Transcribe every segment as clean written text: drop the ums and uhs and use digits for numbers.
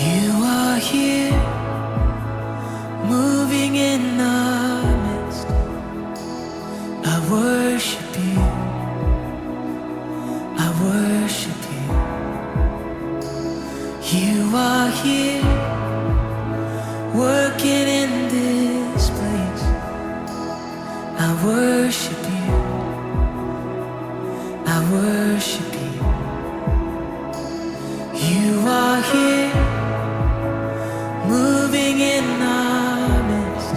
You are here, moving in our midst. I worship you, I worship you. You are here, working in this place. I worship you, I worship you. You are here, moving in our midst.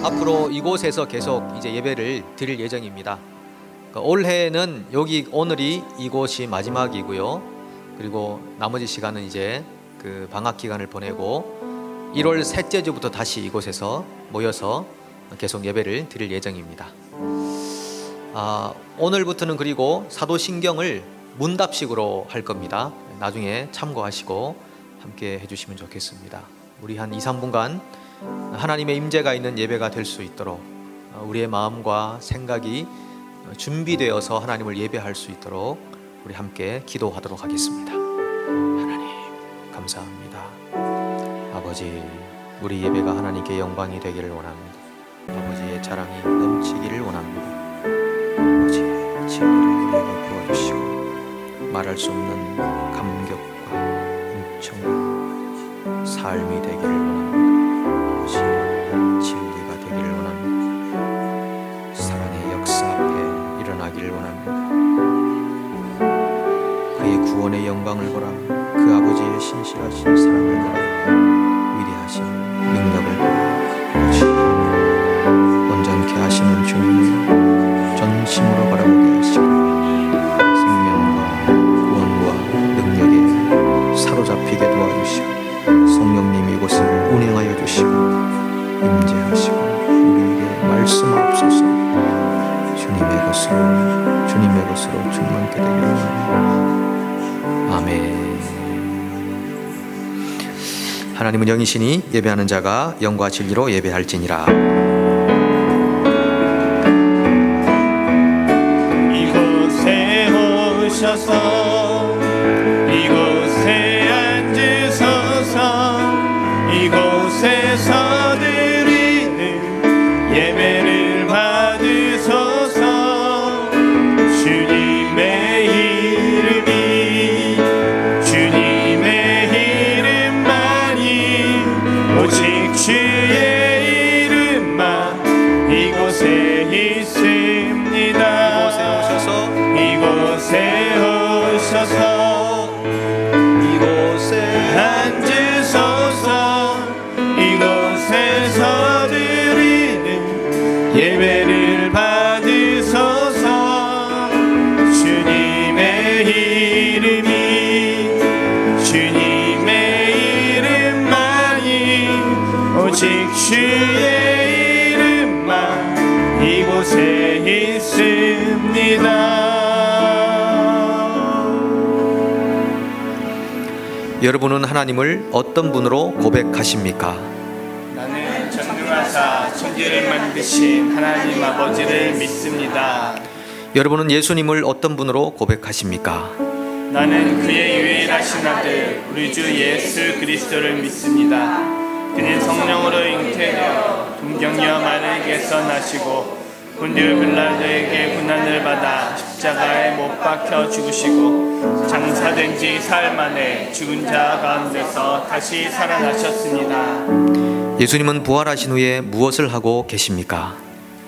앞으로 이곳에서 계속 이제 예배를 드릴 예정입니다. 올해는 오늘이 이곳이 마지막이고요. 그리고 나머지 시간은 이제 그 방학 기간을 보내고 1월 셋째 주부터 다시 이곳에서 모여서 계속 예배를 드릴 예정입니다. 오늘부터는 그리고 사도신경을 문답식으로 할 겁니다. 나중에 참고하시고 함께 해주시면 좋겠습니다. 우리 한 2-3분간 하나님의 임재가 있는 예배가 될 수 있도록 우리의 마음과 생각이 준비되어서 하나님을 예배할 수 있도록 우리 함께 기도하도록 하겠습니다. 하나님 감사합니다. 아버지, 우리 예배가 하나님께 영광이 되기를 원합니다. 아버지의 자랑이 넘치기를 원합니다. 아버지의 진리를 우리에게 부어주시고 말할 수 없는 감격과 은총과 삶이 되기를 원합니다. 아버지, 진리가 되기를 원합니다. 사랑의 역사 앞에 일어나기를 원합니다. 그의 구원의 영광을 보라. 그 아버지의 신실하신 사랑을 보라. 위대하신 능력을 보라. 아버지, 온전케 하시는 주님을 전심으로 바라보게 하시고 사로잡히게 도와주시고 성령님 이곳을 운행하여 주시고 임재하시고 우리에게 말씀하옵소서. 주님의 것으로 충만케 되기를 원합니다. 아멘. 하나님은 영이시니 예배하는 자가 영과 진리로 예배할지니라. 이곳에 오셔서 이곳에 앉으소서. 이곳에서 드리는 예배를 받으소서. 주님의 이름만이 오직 주의 이름만 이곳에 있습니다. 이곳에 오셔서 이곳에 앉으소서. 이곳에서 드리는 예배를 받으소서. 주님의 이름만이 오직 주의 이름만 이곳에 있습니다. 여러분은 하나님을 어떤 분으로 고백하십니까? 나는 전능하사 천지를 만드신 하나님 아버지를 믿습니다. 여러분은 예수님을 어떤 분으로 고백하십니까? 나는 그의 유일하신 아들 우리 주 예수 그리스도를 믿습니다. 그는 성령으로 잉태되어 동정녀 마리아에게서 나시고 본디오 빌라도에게 고난을 받아 십자가에 못 박혀 죽으시고 장사된 지 사흘 만에 죽은 자 가운데서 다시 살아나셨습니다. 예수님은 부활하신 후에 무엇을 하고 계십니까?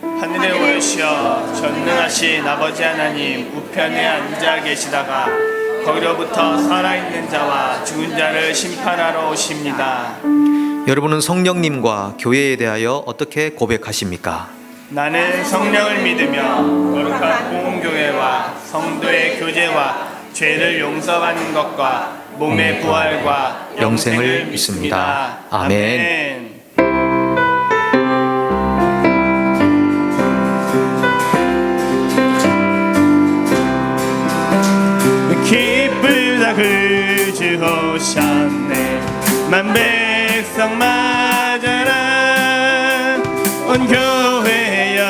하늘에 오르시어 전능하신 아버지 하나님 우편에 앉아 계시다가 거기로부터 살아있는 자와 죽은 자를 심판하러 오십니다. 여러분은 성령님과 교회에 대하여 어떻게 고백하십니까? 나는 성령을 믿으며 거룩한 공교회와 성도의 교제와 죄를 용서받는 것과 몸의 부활과 영생을 믿습니다. 아멘. 기쁘다 그 주 오셨네. 만 백성 맞아라. 온 교회여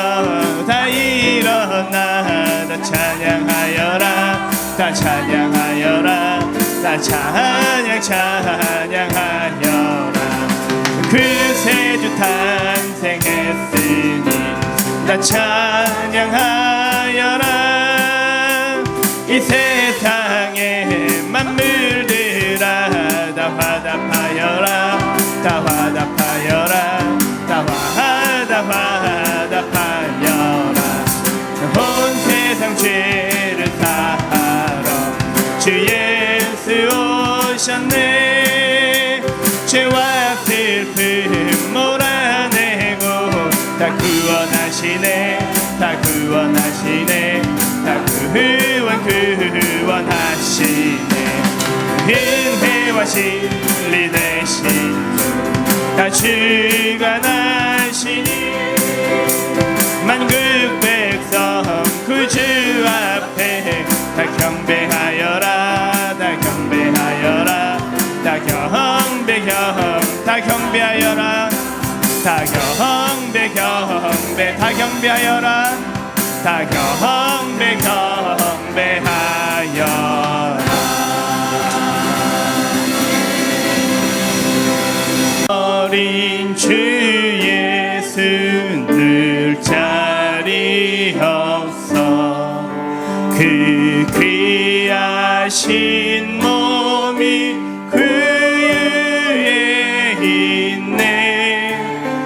다 일어나. 다 찬양하여라. 다 찬양하여라. 다 나 찬양하여라. 그새 주 탄생했으니 나 찬양하여라. 이 세상의 만물들아 다 화답하여라. 다 화답하여라. 다 화답하여라. 온 세상 죄를 사하러 주 예수 오셨네. 죄와 슬픔 몰아내고 다 구원하시네. 다 구원하시네. 다 구원하시네. 은혜와 진리 대신 다 주관하시니 만국 백성 구주 앞에 다 경배하여라. 다 경배하여라. 다 경배하여라. 다 경배하여라. 다 경배하여라. 어린 주 예수 늘 자리 없어 그 귀하신 몸이 그 위에 있네.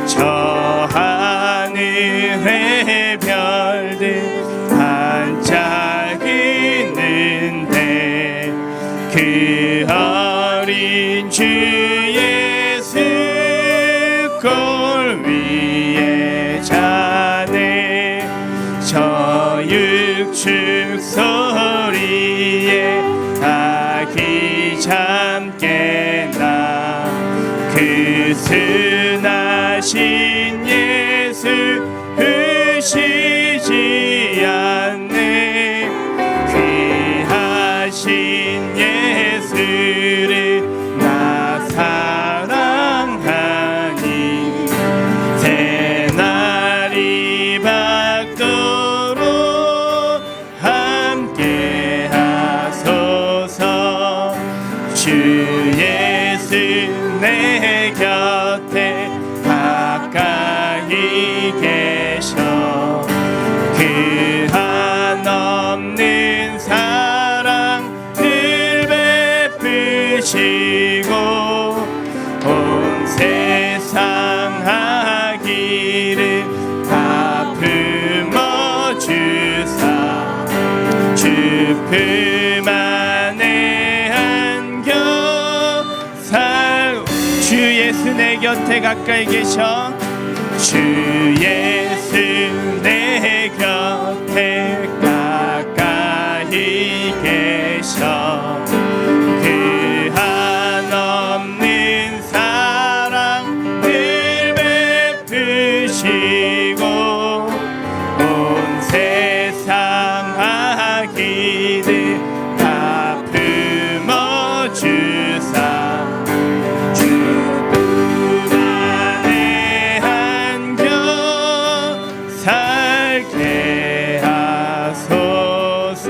저 하늘의 별들 반짝이는데 그 어린 주 예수 골 위에 자네. 저 육축 소리에 아기 잠께 나 그 순하신 예수 으시지 않네. 귀하신 예수를 나 사랑하니 새날이 밝도록 함께 하소서. 주 예수 내 곁에 가까이 계셔. 그 한없는 사랑을 베푸시고 온 세상 하기를 다 품어주사 주 품 안에 안겨 살. 주 예수 내 곁에 가까이 계셔. 주 예수 내 곁에 가까이 계셔. 그 한없는 사랑을 베푸시고 온 세상 하기를 다 품어주사 주 품 안에 안겨 살게 하소서.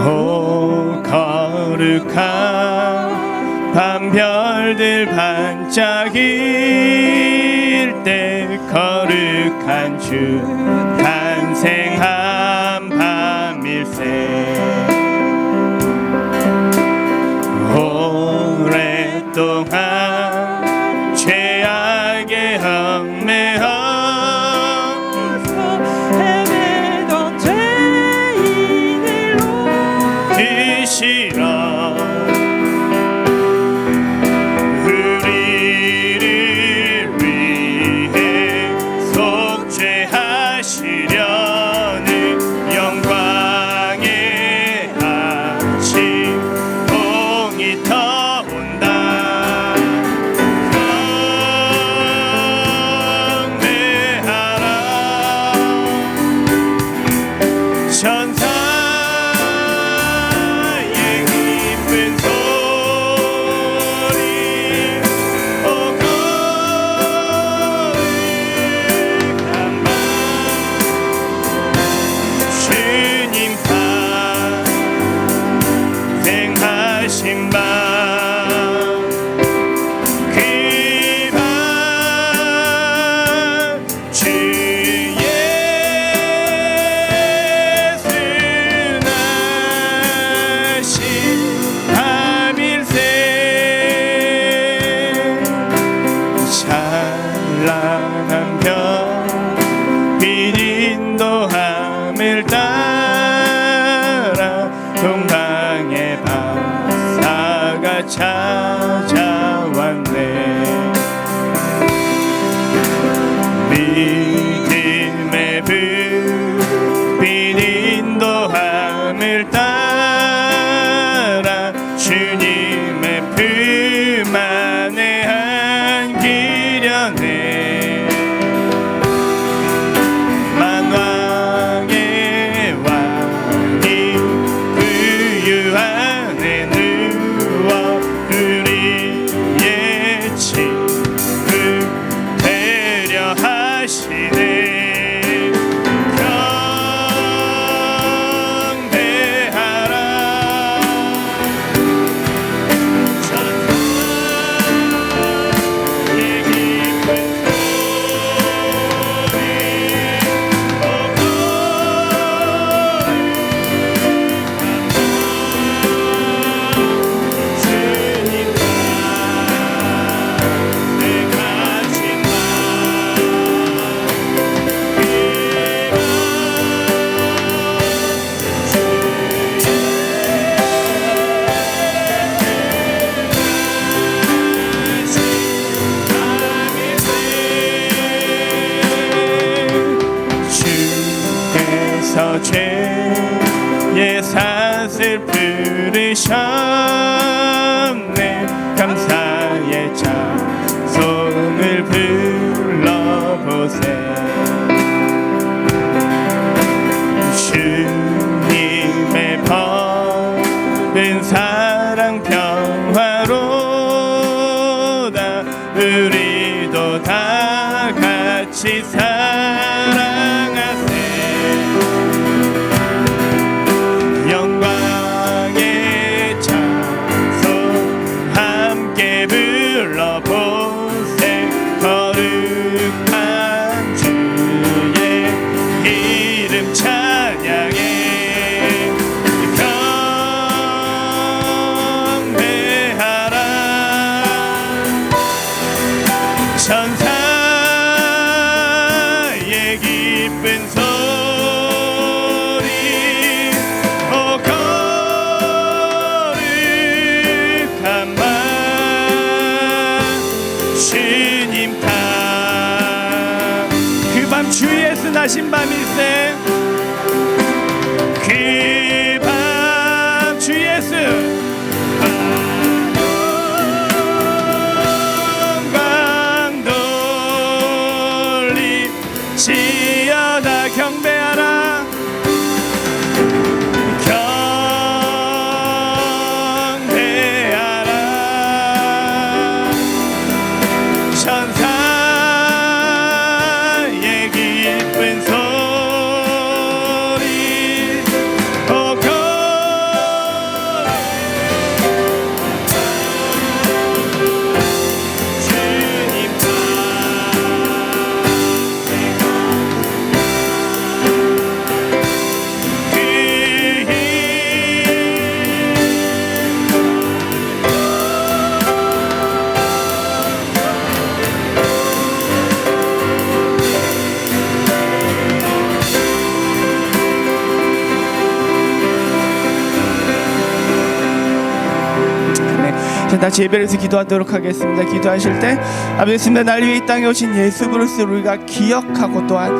오 거룩한 밤별들 반짝일 때 거룩한 주 탄생한 밤일세. 오랫동안 죄악에 얽매여서 헤매던 죄인을 드시러 우리를 위해 속죄하시려는 영광의 아침 봉이 터온다. 찬란한 별빛 인도함을 따라 동방의 바사가 찾아왔네. 믿음의 불빛 인도함을 따라 주님의 품 안에 안기려네. 만왕의 왕이 구유 안에 누워 우리의 친구 되려 하시네. 주께서 죄의 삿을 부르셨네. 감사의 찬송을 불러보세. 주님의 법은 사랑 평화로다. 우리도 다 같이 사랑하세. 영광의 찬송 함께 불러보세. 거룩한 주의 이름 찬양해. 경배하라. 천사의 기쁜 소리. 오 거룩한 밤 주님 탐. 그 밤 주 예수 나신 밤일세. 그 밤 주 예수 영광 돌리시어다. 경배하라. 경배하라. 천사의 기쁜 소리. 오 주님 다시 예배에서 기도하도록 하겠습니다. 기도하실 때 아버지 있습니다. 날 위해 이 땅에 오신 예수 그리스도를 우리가 기억하고 또한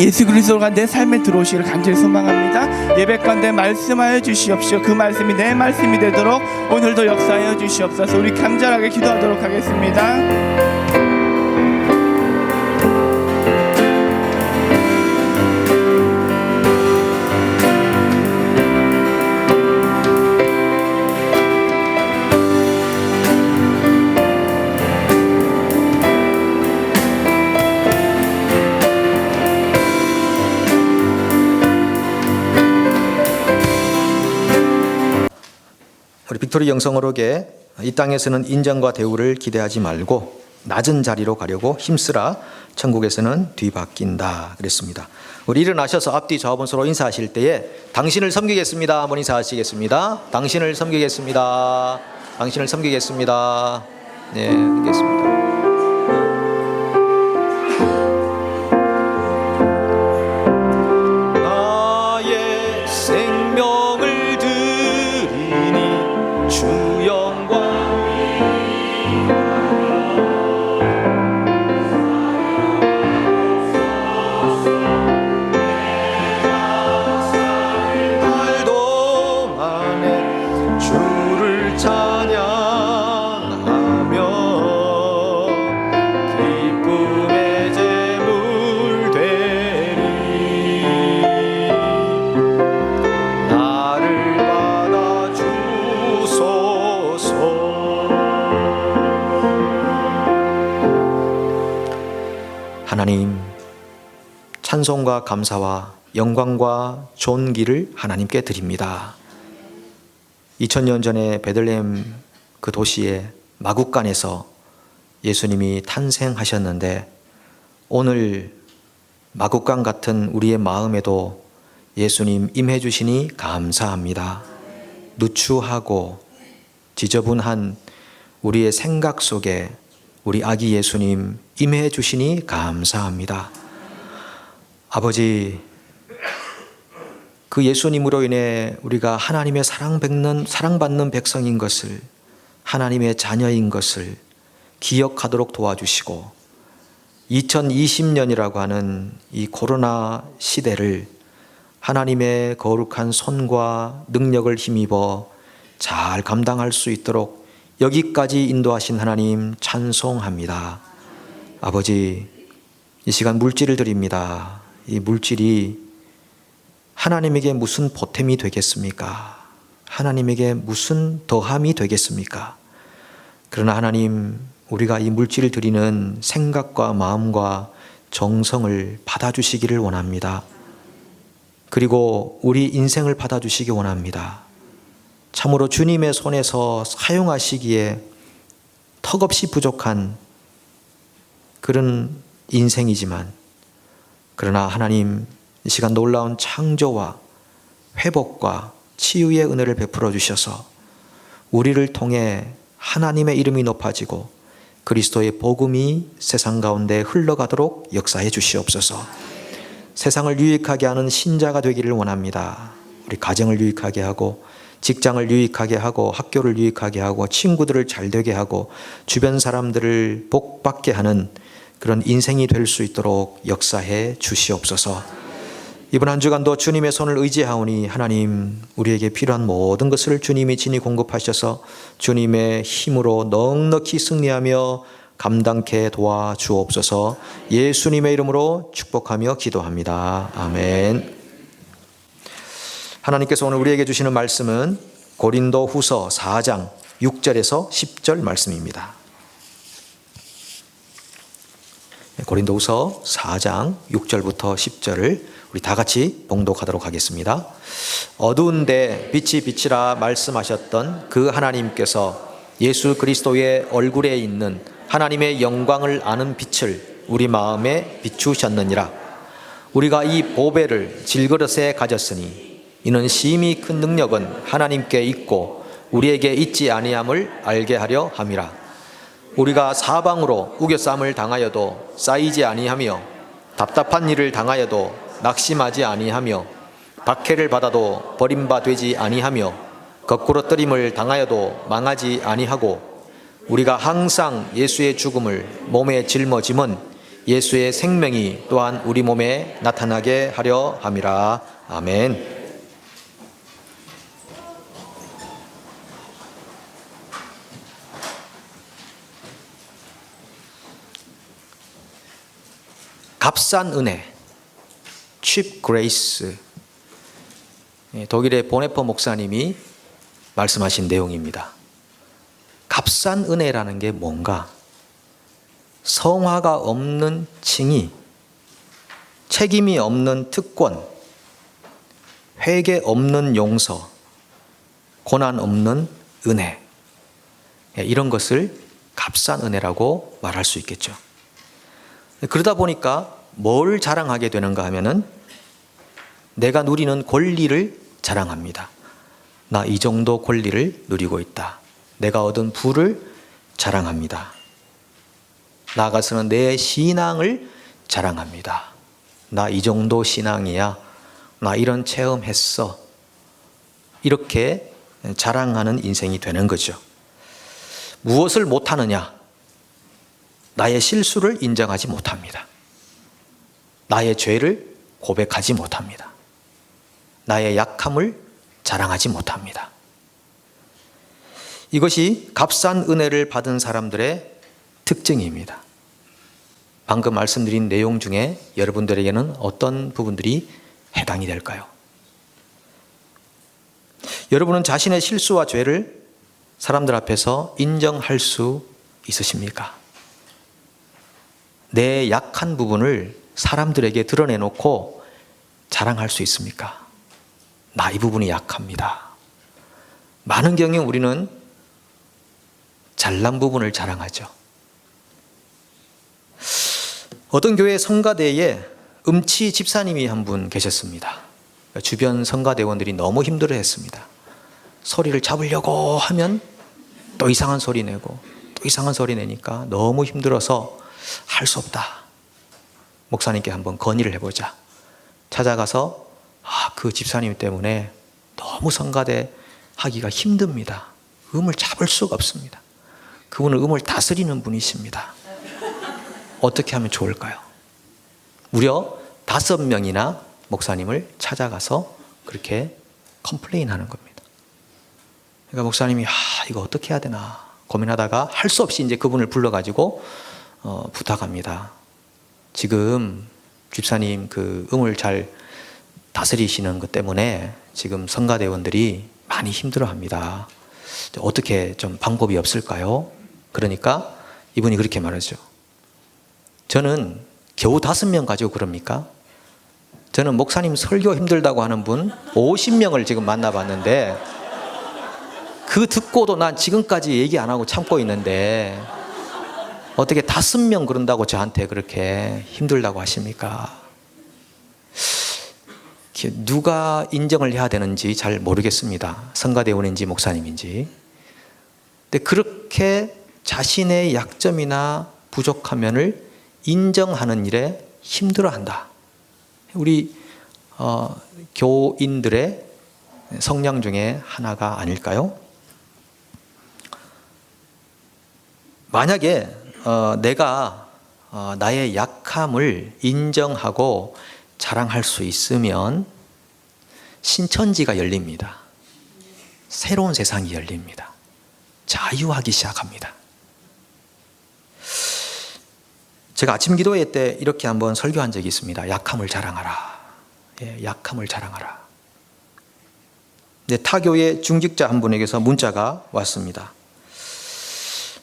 예수 그리스도가 내 삶에 들어오시기를 간절히 소망합니다. 예배 가운데 말씀하여 주시옵시오. 그 말씀이 내 말씀이 되도록 오늘도 역사하여 주시옵소서. 우리 간절하게 기도하도록 하겠습니다. 우리 빅토리 영성어록에 이 땅에서는 인정과 대우를 기대하지 말고 낮은 자리로 가려고 힘쓰라. 천국에서는 뒤바뀐다 그랬습니다. 우리 일어나셔서 앞뒤 좌우번 서로 인사하실 때에 당신을 섬기겠습니다. 한번 인사하시겠습니다. 당신을 섬기겠습니다. 당신을 섬기겠습니다. 네, 알겠습니다. 나의 생명을 드리니 주 영광 동안에 주를 찬양하며 기쁨의 제물 되리 나를 받아 주소서. 하나님, 찬송과 감사와 영광과 존귀를 하나님께 드립니다. 2000년 전에 베들레헴 그 도시의 마국간에서 예수님이 탄생하셨는데 오늘 마국간 같은 우리의 마음에도 예수님 임해 주시니 감사합니다. 누추하고 지저분한 우리의 생각 속에 우리 아기 예수님 임해 주시니 감사합니다. 아버지, 그 예수님으로 인해 우리가 하나님의 사랑받는 백성인 것을, 하나님의 자녀인 것을 기억하도록 도와주시고 2020년이라고 하는 이 코로나 시대를 하나님의 거룩한 손과 능력을 힘입어 잘 감당할 수 있도록 여기까지 인도하신 하나님 찬송합니다. 아버지, 이 시간 물질을 드립니다. 이 물질이 하나님에게 무슨 보탬이 되겠습니까? 하나님에게 무슨 더함이 되겠습니까? 그러나 하나님, 우리가 이 물질을 드리는 생각과 마음과 정성을 받아주시기를 원합니다. 그리고 우리 인생을 받아주시기 원합니다. 참으로 주님의 손에서 사용하시기에 턱없이 부족한 그런 인생이지만, 그러나 하나님, 이 시간 놀라운 창조와 회복과 치유의 은혜를 베풀어 주셔서 우리를 통해 하나님의 이름이 높아지고 그리스도의 복음이 세상 가운데 흘러가도록 역사해 주시옵소서. 세상을 유익하게 하는 신자가 되기를 원합니다. 우리 가정을 유익하게 하고 직장을 유익하게 하고 학교를 유익하게 하고 친구들을 잘 되게 하고 주변 사람들을 복받게 하는 그런 인생이 될 수 있도록 역사해 주시옵소서. 이번 한 주간도 주님의 손을 의지하오니 하나님, 우리에게 필요한 모든 것을 주님이 친히 공급하셔서 주님의 힘으로 넉넉히 승리하며 감당케 도와주옵소서. 예수님의 이름으로 축복하며 기도합니다. 아멘. 하나님께서 오늘 우리에게 주시는 말씀은 고린도후서 4장 6절에서 10절 말씀입니다. 고린도후서 4장 6절부터 10절을 우리 다 같이 봉독하도록 하겠습니다. 어두운데 빛이 비치라 말씀하셨던 그 하나님께서 예수 그리스도의 얼굴에 있는 하나님의 영광을 아는 빛을 우리 마음에 비추셨느니라. 우리가 이 보배를 질그릇에 가졌으니 이는 심히 큰 능력은 하나님께 있고 우리에게 있지 아니함을 알게 하려 함이라. 우리가 사방으로 우겨쌈을 당하여도 쌓이지 아니하며 답답한 일을 당하여도 낙심하지 아니하며 박해를 받아도 버림받지 아니하며 거꾸로 뜨림을 당하여도 망하지 아니하고 우리가 항상 예수의 죽음을 몸에 짊어짐은 예수의 생명이 또한 우리 몸에 나타나게 하려 함이라. 아멘. 값싼 은혜, cheap grace, 독일의 보네퍼 목사님이 말씀하신 내용입니다. 값싼 은혜라는 게 뭔가? 성화가 없는 칭의, 책임이 없는 특권, 회개 없는 용서, 고난 없는 은혜, 이런 것을 값싼 은혜라고 말할 수 있겠죠. 그러다 보니까 뭘 자랑하게 되는가 하면은 내가 누리는 권리를 자랑합니다. 나 이 정도 권리를 누리고 있다. 내가 얻은 부를 자랑합니다. 나아가서는 내 신앙을 자랑합니다. 나 이 정도 신앙이야. 나 이런 체험했어. 이렇게 자랑하는 인생이 되는 거죠. 무엇을 못하느냐? 나의 실수를 인정하지 못합니다. 나의 죄를 고백하지 못합니다. 나의 약함을 자랑하지 못합니다. 이것이 값싼 은혜를 받은 사람들의 특징입니다. 방금 말씀드린 내용 중에 여러분들에게는 어떤 부분들이 해당이 될까요? 여러분은 자신의 실수와 죄를 사람들 앞에서 인정할 수 있으십니까? 내 약한 부분을 사람들에게 드러내놓고 자랑할 수 있습니까? 나 이 부분이 약합니다. 많은 경우 우리는 잘난 부분을 자랑하죠. 어떤 교회 성가대에 음치 집사님이 한 분 계셨습니다. 주변 성가대원들이 너무 힘들어했습니다. 소리를 잡으려고 하면 또 이상한 소리 내고 또 이상한 소리 내니까 너무 힘들어서 할 수 없다. 목사님께 한번 건의를 해보자. 찾아가서 그 집사님 때문에 너무 성가대 하기가 힘듭니다. 음을 잡을 수가 없습니다. 그분은 음을 다스리는 분이십니다. 어떻게 하면 좋을까요? 무려 5명이나 목사님을 찾아가서 그렇게 컴플레인하는 겁니다. 그러니까 목사님이 이거 어떻게 해야 되나 고민하다가 할 수 없이 이제 그분을 불러가지고 부탁합니다. 지금 집사님 그 음을 잘 다스리시는 것 때문에 지금 성가대원들이 많이 힘들어합니다. 어떻게 좀 방법이 없을까요? 그러니까 이분이 그렇게 말하죠. 저는 겨우 5명 가지고 그럽니까? 저는 목사님 설교 힘들다고 하는 분 50명을 지금 만나봤는데 그 듣고도 난 지금까지 얘기 안 하고 참고 있는데 어떻게 5명 그런다고 저한테 그렇게 힘들다고 하십니까? 누가 인정을 해야 되는지 잘 모르겠습니다. 성가대원인지 목사님인지. 근데 그렇게 자신의 약점이나 부족함을 인정하는 일에 힘들어한다. 우리 교인들의 성향 중에 하나가 아닐까요? 만약에 내가 나의 약함을 인정하고 자랑할 수 있으면 신천지가 열립니다. 새로운 세상이 열립니다. 자유하기 시작합니다. 제가 아침 기도회 때 이렇게 한번 설교한 적이 있습니다. 약함을 자랑하라. 약함을 자랑하라. 타교의 중직자 한 분에게서 문자가 왔습니다.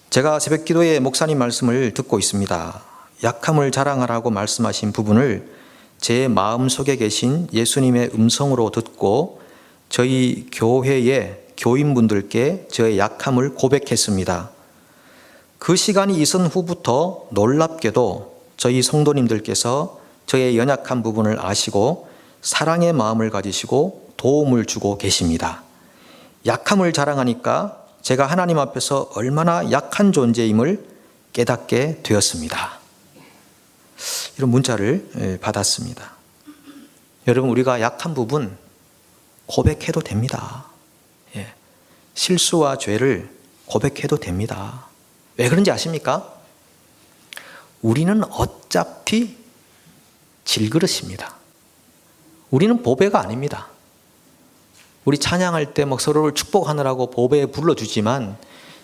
제가 새벽 기도에 목사님 말씀을 듣고 있습니다. 약함을 자랑하라고 말씀하신 부분을 제 마음속에 계신 예수님의 음성으로 듣고 저희 교회의 교인분들께 저의 약함을 고백했습니다. 그 시간이 있은 후부터 놀랍게도 저희 성도님들께서 저의 연약한 부분을 아시고 사랑의 마음을 가지시고 도움을 주고 계십니다. 약함을 자랑하니까 제가 하나님 앞에서 얼마나 약한 존재임을 깨닫게 되었습니다. 이런 문자를 받았습니다. 여러분, 우리가 약한 부분 고백해도 됩니다. 실수와 죄를 고백해도 됩니다. 왜 그런지 아십니까? 우리는 어차피 질그릇입니다. 우리는 보배가 아닙니다. 우리 찬양할 때 막 서로를 축복하느라고 보배에 불러주지만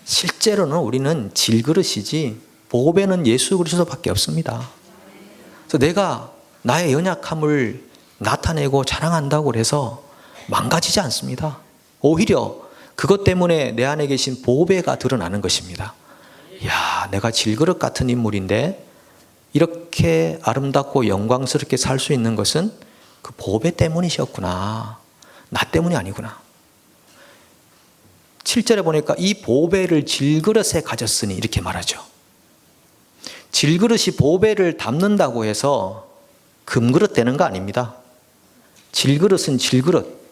실제로는 우리는 질그릇이지 보배는 예수 그리스도밖에 없습니다. 그래서 내가 나의 연약함을 나타내고 자랑한다고 해서 망가지지 않습니다. 오히려 그것 때문에 내 안에 계신 보배가 드러나는 것입니다. 야, 내가 질그릇 같은 인물인데 이렇게 아름답고 영광스럽게 살 수 있는 것은 그 보배 때문이셨구나. 나 때문이 아니구나. 7절에 보니까 이 보배를 질그릇에 가졌으니 이렇게 말하죠. 질그릇이 보배를 담는다고 해서 금그릇 되는 거 아닙니다. 질그릇은 질그릇,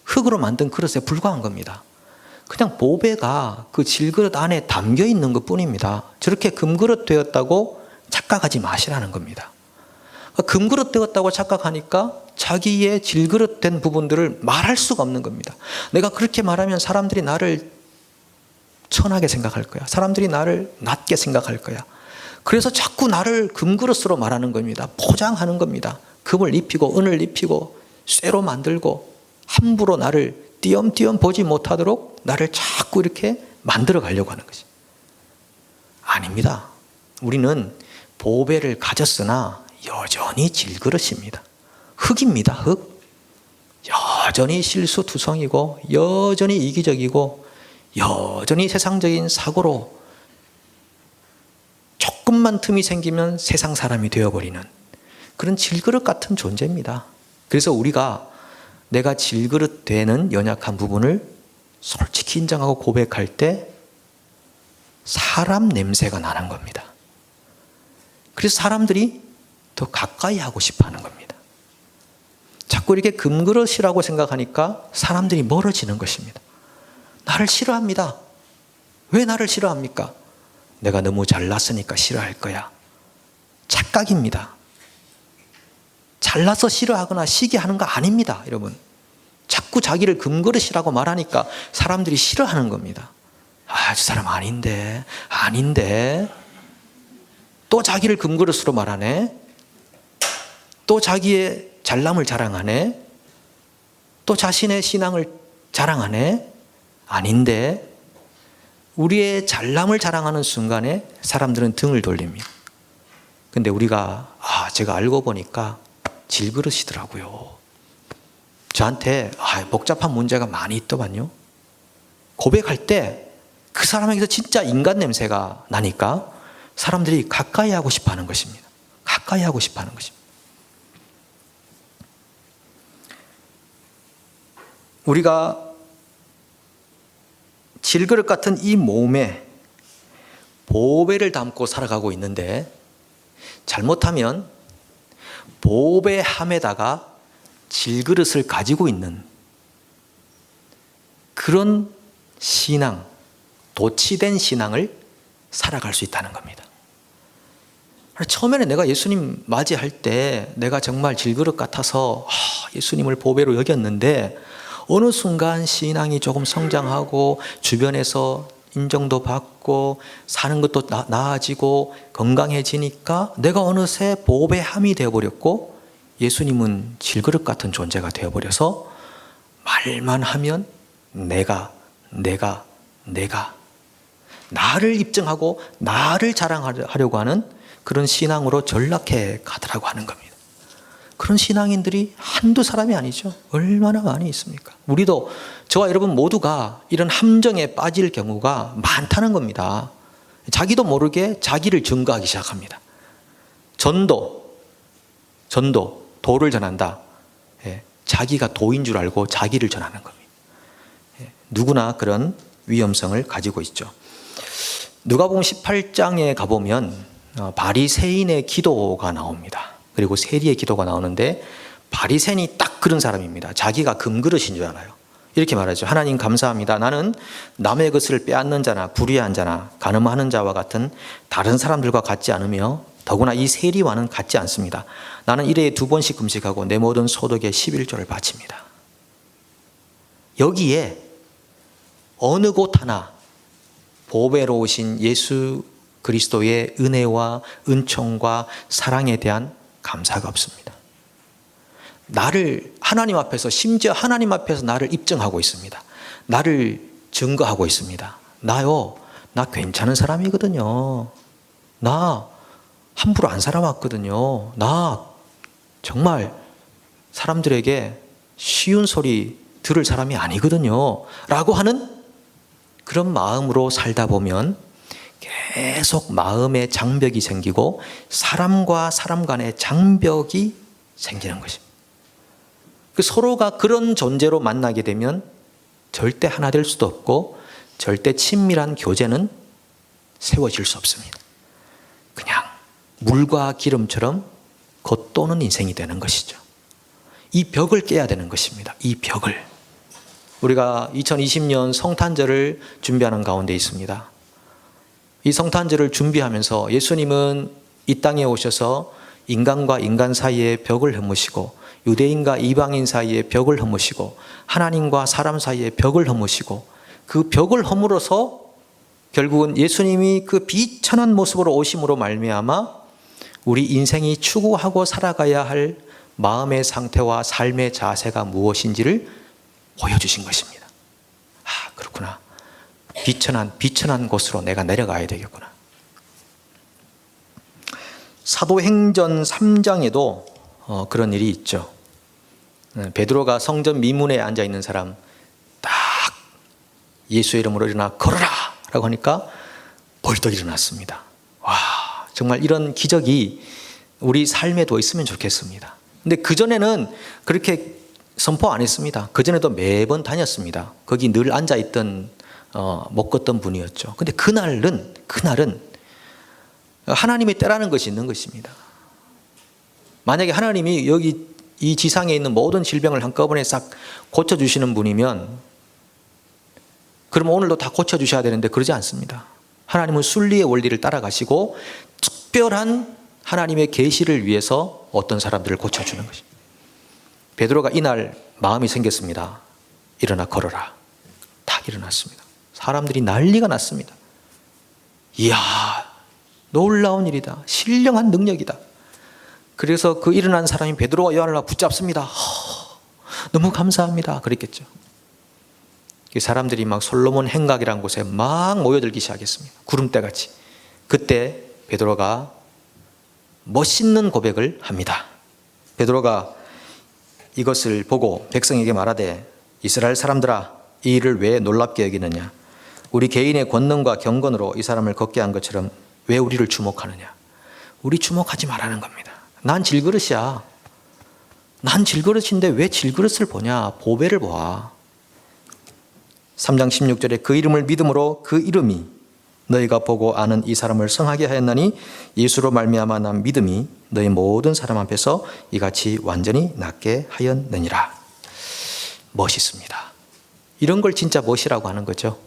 흙으로 만든 그릇에 불과한 겁니다. 그냥 보배가 그 질그릇 안에 담겨 있는 것 뿐입니다. 저렇게 금그릇 되었다고 착각하지 마시라는 겁니다. 금그릇 되었다고 착각하니까 자기의 질그릇 된 부분들을 말할 수가 없는 겁니다. 내가 그렇게 말하면 사람들이 나를 천하게 생각할 거야. 사람들이 나를 낮게 생각할 거야. 그래서 자꾸 나를 금그릇으로 말하는 겁니다. 포장하는 겁니다. 금을 입히고 은을 입히고 쇠로 만들고 함부로 나를 띄엄띄엄 보지 못하도록 나를 자꾸 이렇게 만들어 가려고 하는 것이 아닙니다. 우리는 보배를 가졌으나 여전히 질그릇입니다. 흙입니다. 흙. 여전히 실수투성이고 여전히 이기적이고 여전히 세상적인 사고로 조금만 틈이 생기면 세상 사람이 되어버리는 그런 질그릇 같은 존재입니다. 그래서 우리가 내가 질그릇 되는 연약한 부분을 솔직히 인정하고 고백할 때 사람 냄새가 나는 겁니다. 그래서 사람들이 더 가까이 하고 싶어 하는 겁니다. 자꾸 이렇게 금그릇이라고 생각하니까 사람들이 멀어지는 것입니다. 나를 싫어합니다. 왜 나를 싫어합니까? 내가 너무 잘났으니까 싫어할 거야. 착각입니다. 잘나서 싫어하거나 시기하는 거 아닙니다, 여러분. 자꾸 자기를 금그릇이라고 말하니까 사람들이 싫어하는 겁니다. 아, 저 사람 아닌데. 또 자기를 금그릇으로 말하네. 또 자기의 잘남을 자랑하네. 또 자신의 신앙을 자랑하네. 아닌데. 우리의 잘남을 순간에 사람들은 등을 돌립니다. 근데 우리가 제가 알고 보니까 질그릇이더라고요. 저한테 복잡한 문제가 많이 있더만요. 고백할 때 그 사람에게서 진짜 인간 냄새가 나니까 사람들이 가까이 하고 싶어 하는 것입니다. 가까이 하고 싶어 하는 것입니다. 우리가 질그릇 같은 이 몸에 보배를 담고 살아가고 있는데 잘못하면 보배함에다가 질그릇을 가지고 있는 그런 신앙, 도취된 신앙을 살아갈 수 있다는 겁니다. 처음에는 내가 예수님 맞이할 때 내가 정말 질그릇 같아서 예수님을 보배로 여겼는데 어느 순간 신앙이 조금 성장하고 주변에서 인정도 받고 사는 것도 나아지고 건강해지니까 내가 어느새 보배함이 되어버렸고 예수님은 질그릇 같은 존재가 되어버려서 말만 하면 내가 나를 입증하고 나를 자랑하려고 하는 그런 신앙으로 전락해 가더라고 하는 겁니다. 그런 신앙인들이 한두 사람이 아니죠. 얼마나 많이 있습니까? 우리도 저와 여러분 모두가 이런 함정에 빠질 경우가 많다는 겁니다. 자기도 모르게 자기를 증거하기 시작합니다. 전도, 도를 전한다. 자기가 도인 줄 알고 자기를 전하는 겁니다. 누구나 그런 위험성을 가지고 있죠. 누가복음 18장에 가보면 바리새인의 기도가 나옵니다. 그리고 세리의 기도가 나오는데 바리새인이 딱 그런 사람입니다. 자기가 금그릇인 줄 알아요. 이렇게 말하죠. 하나님 감사합니다. 나는 남의 것을 빼앗는 자나 불의한 자나 간음하는 자와 같은 다른 사람들과 같지 않으며 더구나 이 세리와는 같지 않습니다. 나는 일회에 2번씩 금식하고 내 모든 소득의 11조를 바칩니다. 여기에 어느 곳 하나 보배로 오신 예수 그리스도의 은혜와 은총과 사랑에 대한 감사가 없습니다. 나를 하나님 앞에서, 심지어 하나님 앞에서 나를 입증하고 있습니다. 나를 증거하고 있습니다. 나 괜찮은 사람이거든요. 나 함부로 안 살아왔거든요. 나 정말 사람들에게 쉬운 소리 들을 사람이 아니거든요. 라고 하는 그런 마음으로 살다 보면 계속 마음에 장벽이 생기고 사람과 사람 간의 장벽이 생기는 것입니다. 서로가 그런 존재로 만나게 되면 절대 하나 될 수도 없고 절대 친밀한 교제는 세워질 수 없습니다. 그냥 물과 기름처럼 겉도는 인생이 되는 것이죠. 이 벽을 깨야 되는 것입니다. 이 벽을. 우리가 2020년 성탄절을 준비하는 가운데 있습니다. 이 성탄절을 준비하면서 예수님은 이 땅에 오셔서 인간과 인간 사이에 벽을 허무시고 유대인과 이방인 사이에 벽을 허무시고 하나님과 사람 사이에 벽을 허무시고 그 벽을 허물어서 결국은 예수님이 그 비천한 모습으로 오심으로 말미암아 우리 인생이 추구하고 살아가야 할 마음의 상태와 삶의 자세가 무엇인지를 보여주신 것입니다. 아, 그렇구나. 비천한 곳으로 내가 내려가야 되겠구나. 사도행전 3장에도 그런 일이 있죠. 베드로가 성전 미문에 앉아 있는 사람 딱 예수의 이름으로 일어나 걸어라 라고 하니까 벌떡 일어났습니다. 와, 정말 이런 기적이 우리 삶에도 있으면 좋겠습니다. 근데 그전에는 그렇게 선포 안 했습니다. 그전에도 매번 다녔습니다. 거기 늘 앉아있던 못 걷던 분이었죠. 근데 그날은 하나님의 때라는 것이 있는 것입니다. 만약에 하나님이 여기 이 지상에 있는 모든 질병을 한꺼번에 싹 고쳐주시는 분이면 그러면 오늘도 다 고쳐주셔야 되는데 그러지 않습니다. 하나님은 순리의 원리를 따라가시고 특별한 하나님의 계시를 위해서 어떤 사람들을 고쳐주는 것입니다. 베드로가 이날 마음이 생겼습니다. 일어나 걸어라. 딱 일어났습니다. 사람들이 난리가 났습니다. 이야, 놀라운 일이다. 신령한 능력이다. 그래서 그 일어난 사람이 베드로와 요한을 붙잡습니다. 너무 감사합니다. 그랬겠죠. 사람들이 막 솔로몬 행각이라는 곳에 막 모여들기 시작했습니다. 구름대같이. 그때 베드로가 멋있는 고백을 합니다. 베드로가 이것을 보고 백성에게 말하되 이스라엘 사람들아, 이 일을 왜 놀랍게 여기느냐? 우리 개인의 권능과 경건으로 이 사람을 걷게 한 것처럼 왜 우리를 주목하느냐? 우리 주목하지 말라는 겁니다. 난 질그릇이야. 난 질그릇인데 왜 질그릇을 보냐? 보배를 보아. 3장 16절에 그 이름을 믿음으로 그 이름이 너희가 보고 아는 이 사람을 성하게 하였나니 예수로 말미암아 난 믿음이 너희 모든 사람 앞에서 이같이 완전히 낫게 하였느니라. 멋있습니다. 이런 걸 진짜 멋이라고 하는 거죠.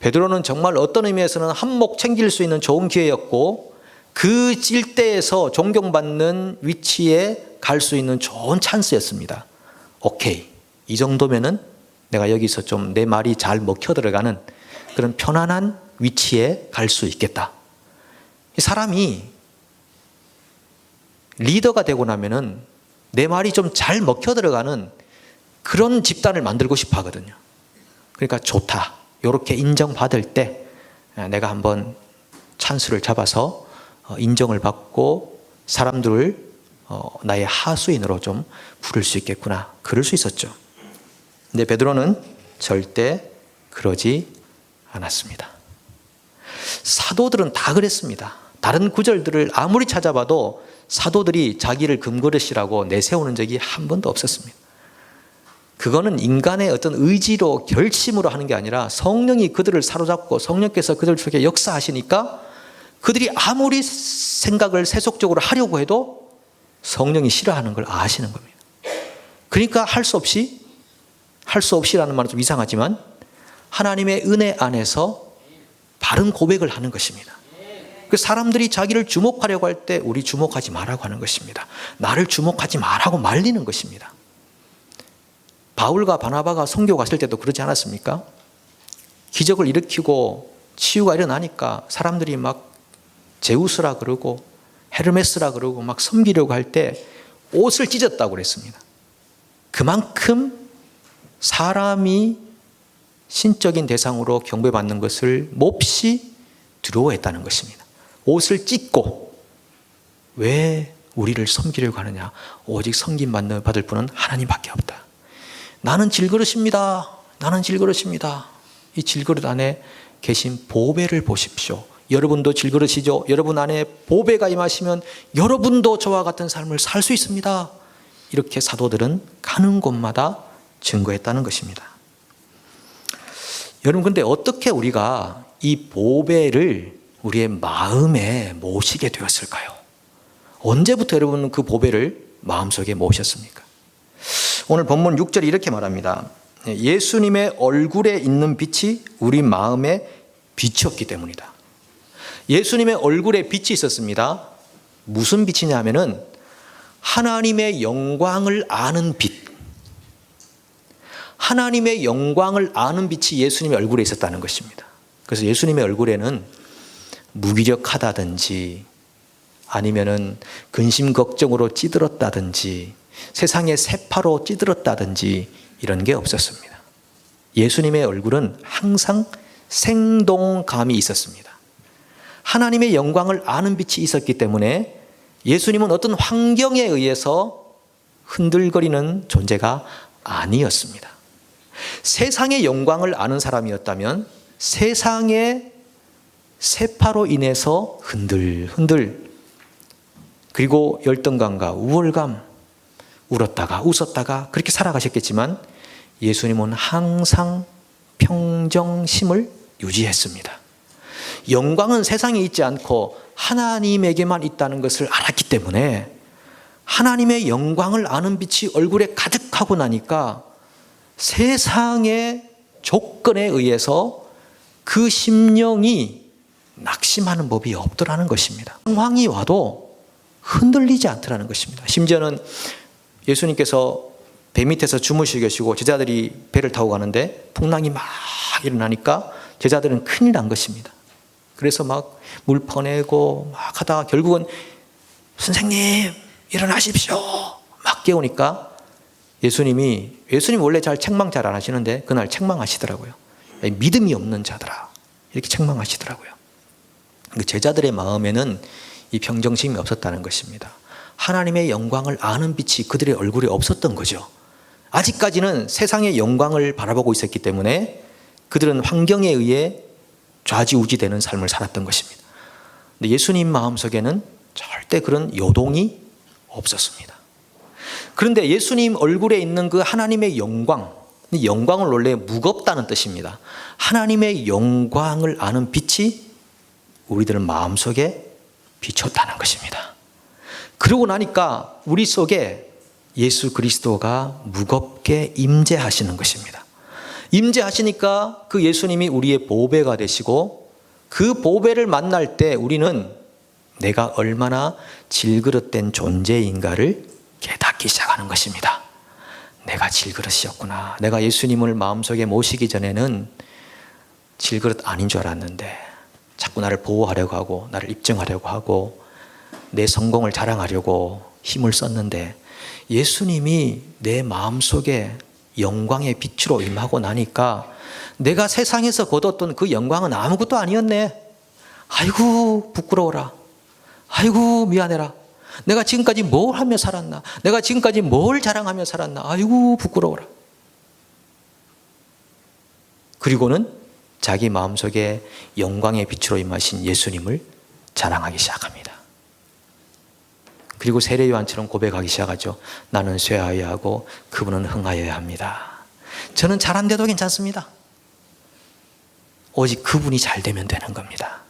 베드로는 정말 어떤 의미에서는 한몫 챙길 수 있는 좋은 기회였고 그 일대에서 존경받는 위치에 갈 수 있는 좋은 찬스였습니다. 오케이, 이 정도면은 내가 여기서 좀 내 말이 잘 먹혀 들어가는 그런 편안한 위치에 갈 수 있겠다. 이 사람이 리더가 되고 나면은 내 말이 좀 잘 먹혀 들어가는 그런 집단을 만들고 싶어 하거든요. 그러니까 좋다. 이렇게 인정받을 때 내가 한번 찬스를 잡아서 인정을 받고 사람들을 나의 하수인으로 좀 부를 수 있겠구나. 그럴 수 있었죠. 근데 베드로는 절대 그러지 않았습니다. 사도들은 다 그랬습니다. 다른 구절들을 아무리 찾아봐도 사도들이 자기를 금그릇이라고 내세우는 적이 한 번도 없었습니다. 그거는 인간의 어떤 의지로 결심으로 하는 게 아니라 성령이 그들을 사로잡고 성령께서 그들 속에 역사하시니까 그들이 아무리 생각을 세속적으로 하려고 해도 성령이 싫어하는 걸 아시는 겁니다. 그러니까 할 수 없이라는 말은 좀 이상하지만 하나님의 은혜 안에서 바른 고백을 하는 것입니다. 그 사람들이 자기를 주목하려고 할 때 우리 주목하지 말라고 하는 것입니다. 나를 주목하지 말라고 말리는 것입니다. 바울과 바나바가 선교 갔을 때도 그러지 않았습니까? 기적을 일으키고 치유가 일어나니까 사람들이 막 제우스라 그러고 헤르메스라 그러고 막 섬기려고 할 때 옷을 찢었다고 그랬습니다. 그만큼 사람이 신적인 대상으로 경배받는 것을 몹시 두려워했다는 것입니다. 옷을 찢고 왜 우리를 섬기려고 하느냐? 오직 섬김 받을 분은 하나님밖에 없다. 나는 질그릇입니다. 나는 질그릇입니다. 이 질그릇 안에 계신 보배를 보십시오. 여러분도 질그릇이죠. 여러분 안에 보배가 임하시면 여러분도 저와 같은 삶을 살 수 있습니다. 이렇게 사도들은 가는 곳마다 증거했다는 것입니다. 여러분, 근데 어떻게 우리가 이 보배를 우리의 마음에 모시게 되었을까요? 언제부터 여러분은 그 보배를 마음속에 모셨습니까? 오늘 본문 6절이 이렇게 말합니다. 예수님의 얼굴에 있는 빛이 우리 마음에 빛이었기 때문이다. 예수님의 얼굴에 빛이 있었습니다. 무슨 빛이냐 하면은 하나님의 영광을 아는 빛. 하나님의 영광을 아는 빛이 예수님의 얼굴에 있었다는 것입니다. 그래서 예수님의 얼굴에는 무기력하다든지 아니면은 근심 걱정으로 찌들었다든지 세상의 세파로 찌들었다든지 이런 게 없었습니다. 예수님의 얼굴은 항상 생동감이 있었습니다. 하나님의 영광을 아는 빛이 있었기 때문에 예수님은 어떤 환경에 의해서 흔들거리는 존재가 아니었습니다. 세상의 영광을 아는 사람이었다면 세상의 세파로 인해서 흔들흔들 그리고 열등감과 우월감 울었다가 웃었다가 그렇게 살아가셨겠지만 예수님은 항상 평정심을 유지했습니다. 영광은 세상에 있지 않고 하나님에게만 있다는 것을 알았기 때문에 하나님의 영광을 아는 빛이 얼굴에 가득하고 나니까 세상의 조건에 의해서 그 심령이 낙심하는 법이 없더라는 것입니다. 상황이 와도 흔들리지 않더라는 것입니다. 심지어는 예수님께서 배 밑에서 주무시고 계시고 제자들이 배를 타고 가는데 풍랑이 막 일어나니까 제자들은 큰일 난 것입니다. 그래서 막 물 퍼내고 막 하다가 결국은 선생님 일어나십시오 막 깨우니까 예수님 원래 책망 잘 안 하시는데 그날 책망하시더라고요. 믿음이 없는 자들아 이렇게 책망하시더라고요. 제자들의 마음에는 이 평정심이 없었다는 것입니다. 하나님의 영광을 아는 빛이 그들의 얼굴에 없었던 거죠. 아직까지는 세상의 영광을 바라보고 있었기 때문에 그들은 환경에 의해 좌지우지되는 삶을 살았던 것입니다. 근데 예수님 마음속에는 절대 그런 요동이 없었습니다. 그런데 예수님 얼굴에 있는 그 하나님의 영광, 영광은 원래 무겁다는 뜻입니다. 하나님의 영광을 아는 빛이 우리들 마음속에 비쳤다는 것입니다. 그러고 나니까 우리 속에 예수 그리스도가 무겁게 임재하시는 것입니다. 임재하시니까 그 예수님이 우리의 보배가 되시고 그 보배를 만날 때 우리는 내가 얼마나 질그릇된 존재인가를 깨닫기 시작하는 것입니다. 내가 질그릇이었구나. 내가 예수님을 마음속에 모시기 전에는 질그릇 아닌 줄 알았는데 자꾸 나를 보호하려고 하고 나를 입증하려고 하고 내 성공을 자랑하려고 힘을 썼는데 예수님이 내 마음속에 영광의 빛으로 임하고 나니까 내가 세상에서 거뒀던 그 영광은 아무것도 아니었네. 아이고 부끄러워라. 아이고 미안해라. 내가 지금까지 뭘 하며 살았나. 내가 지금까지 뭘 자랑하며 살았나. 아이고 부끄러워라. 그리고는 자기 마음속에 영광의 빛으로 임하신 예수님을 자랑하기 시작합니다. 그리고 세례 요한처럼 고백하기 시작하죠. 나는 쇠하여야 하고 그분은 흥하여야 합니다. 저는 잘한데도 괜찮습니다. 오직 그분이 잘 되면 되는 겁니다.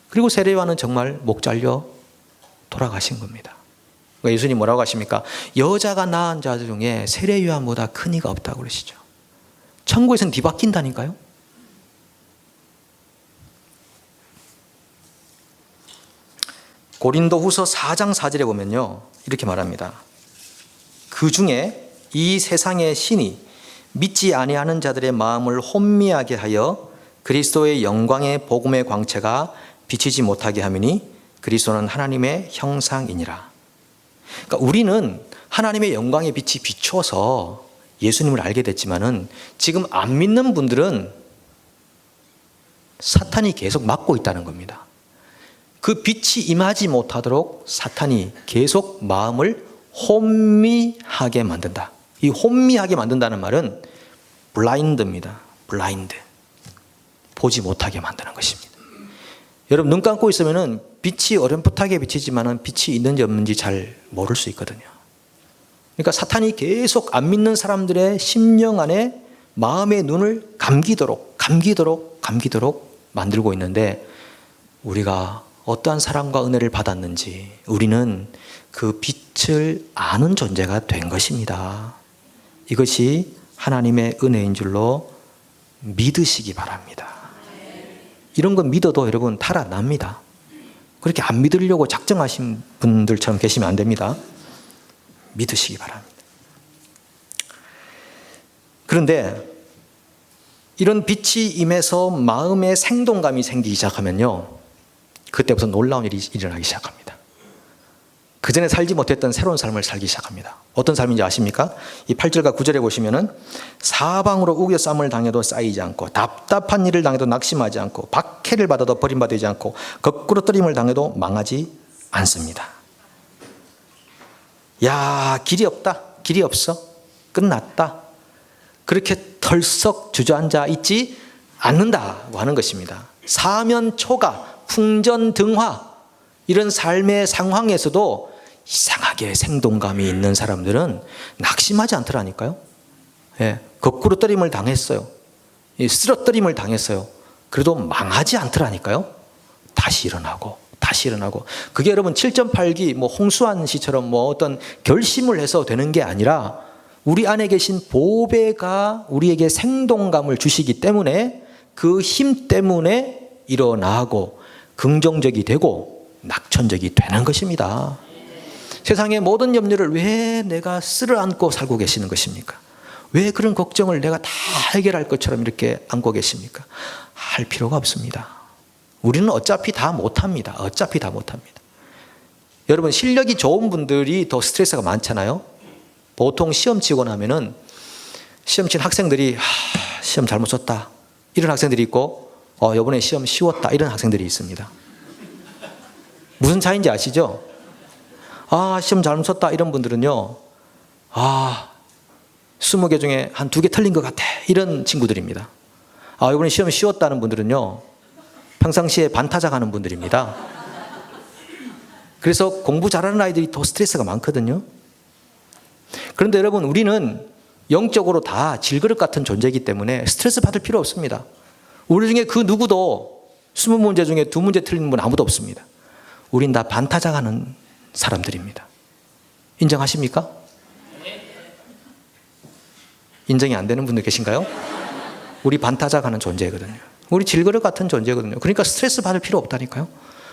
그리고 세례 요한은 정말 목 잘려 돌아가신 겁니다. 예수님 뭐라고 하십니까? 여자가 낳은 자 중에 세례 요한보다 큰 이가 없다고 그러시죠. 천국에서는 뒤바뀐다니까요. 고린도후서 4장 4절에 보면요 이렇게 말합니다. 그 중에 이 세상의 신이 믿지 아니하는 자들의 마음을 혼미하게 하여 그리스도의 영광의 복음의 광채가 비치지 못하게 하미니 그리스도는 하나님의 형상이니라. 그러니까 우리는 하나님의 영광의 빛이 비춰서 예수님을 알게 됐지만은 지금 안 믿는 분들은 사탄이 계속 막고 있다는 겁니다. 그 빛이 임하지 못하도록 사탄이 계속 마음을 혼미하게 만든다. 이 혼미하게 만든다는 말은 블라인드입니다. 블라인드. 보지 못하게 만드는 것입니다. 여러분 눈 감고 있으면은 빛이 어렴풋하게 비치지만은 빛이 있는지 없는지 잘 모를 수 있거든요. 그러니까 사탄이 계속 안 믿는 사람들의 심령 안에 마음의 눈을 감기도록 만들고 있는데 우리가 어떠한 사랑과 은혜를 받았는지 우리는 그 빛을 아는 존재가 된 것입니다. 이것이 하나님의 은혜인 줄로 믿으시기 바랍니다. 이런 건 믿어도 여러분 탈환납니다. 그렇게 안 믿으려고 작정하신 분들처럼 계시면 안 됩니다. 믿으시기 바랍니다. 그런데 이런 빛이 임해서 마음에 생동감이 생기기 시작하면요, 그때부터 놀라운 일이 일어나기 시작합니다. 그전에 살지 못했던 새로운 삶을 살기 시작합니다. 어떤 삶인지 아십니까? 이 8절과 9절에 보시면은 사방으로 우겨쌈을 당해도 쌓이지 않고 답답한 일을 당해도 낙심하지 않고 박해를 받아도 버림받지 않고 거꾸로 뜨림을 당해도 망하지 않습니다. 야, 길이 없다, 길이 없어, 끝났다, 그렇게 덜썩 주저앉아 있지 않는다고 하는 것입니다. 사면초가, 풍전등화, 이런 삶의 상황에서도 이상하게 생동감이 있는 사람들은 낙심하지 않더라니까요. 예, 거꾸로 뜨림을 당했어요. 쓰러뜨림을 당했어요. 그래도 망하지 않더라니까요. 다시 일어나고 다시 일어나고. 그게 여러분 7.8기 뭐 홍수환 씨처럼 뭐 어떤 결심을 해서 되는 게 아니라 우리 안에 계신 보배가 우리에게 생동감을 주시기 때문에 그 힘 때문에 일어나고 긍정적이 되고 낙천적이 되는 것입니다. 세상의 모든 염려를 왜 내가 쓸어 안고 살고 계시는 것입니까? 왜 그런 걱정을 내가 다 해결할 것처럼 이렇게 안고 계십니까? 할 필요가 없습니다. 우리는 어차피 다 못합니다. 어차피 다 못합니다. 여러분, 실력이 좋은 분들이 더 스트레스가 많잖아요. 보통 시험 치고 나면은 시험 친 학생들이 시험 잘못 쳤다 이런 학생들이 있고, 이번에 시험 쉬웠다 이런 학생들이 있습니다. 무슨 차이인지 아시죠? 시험 잘못 쳤다 이런 분들은요, 20개 중에 한 2개 틀린 것 같아 이런 친구들입니다. 이번에 시험 쉬웠다는 분들은요, 평상시에 반타작하는 분들입니다. 그래서 공부 잘하는 아이들이 더 스트레스가 많거든요. 그런데 여러분, 우리는 영적으로 다 질그릇 같은 존재이기 때문에 스트레스 받을 필요 없습니다. 우리 중에 그 누구도 20문제 중에 2문제 틀린 분 아무도 없습니다. 우린 다 반타작하는 사람들입니다. 인정하십니까? 인정이 안 되는 분들 계신가요? 우리 반타작하는 존재거든요. 우리 질그릇 같은 존재거든요. 그러니까 스트레스 받을 필요 없다니까요.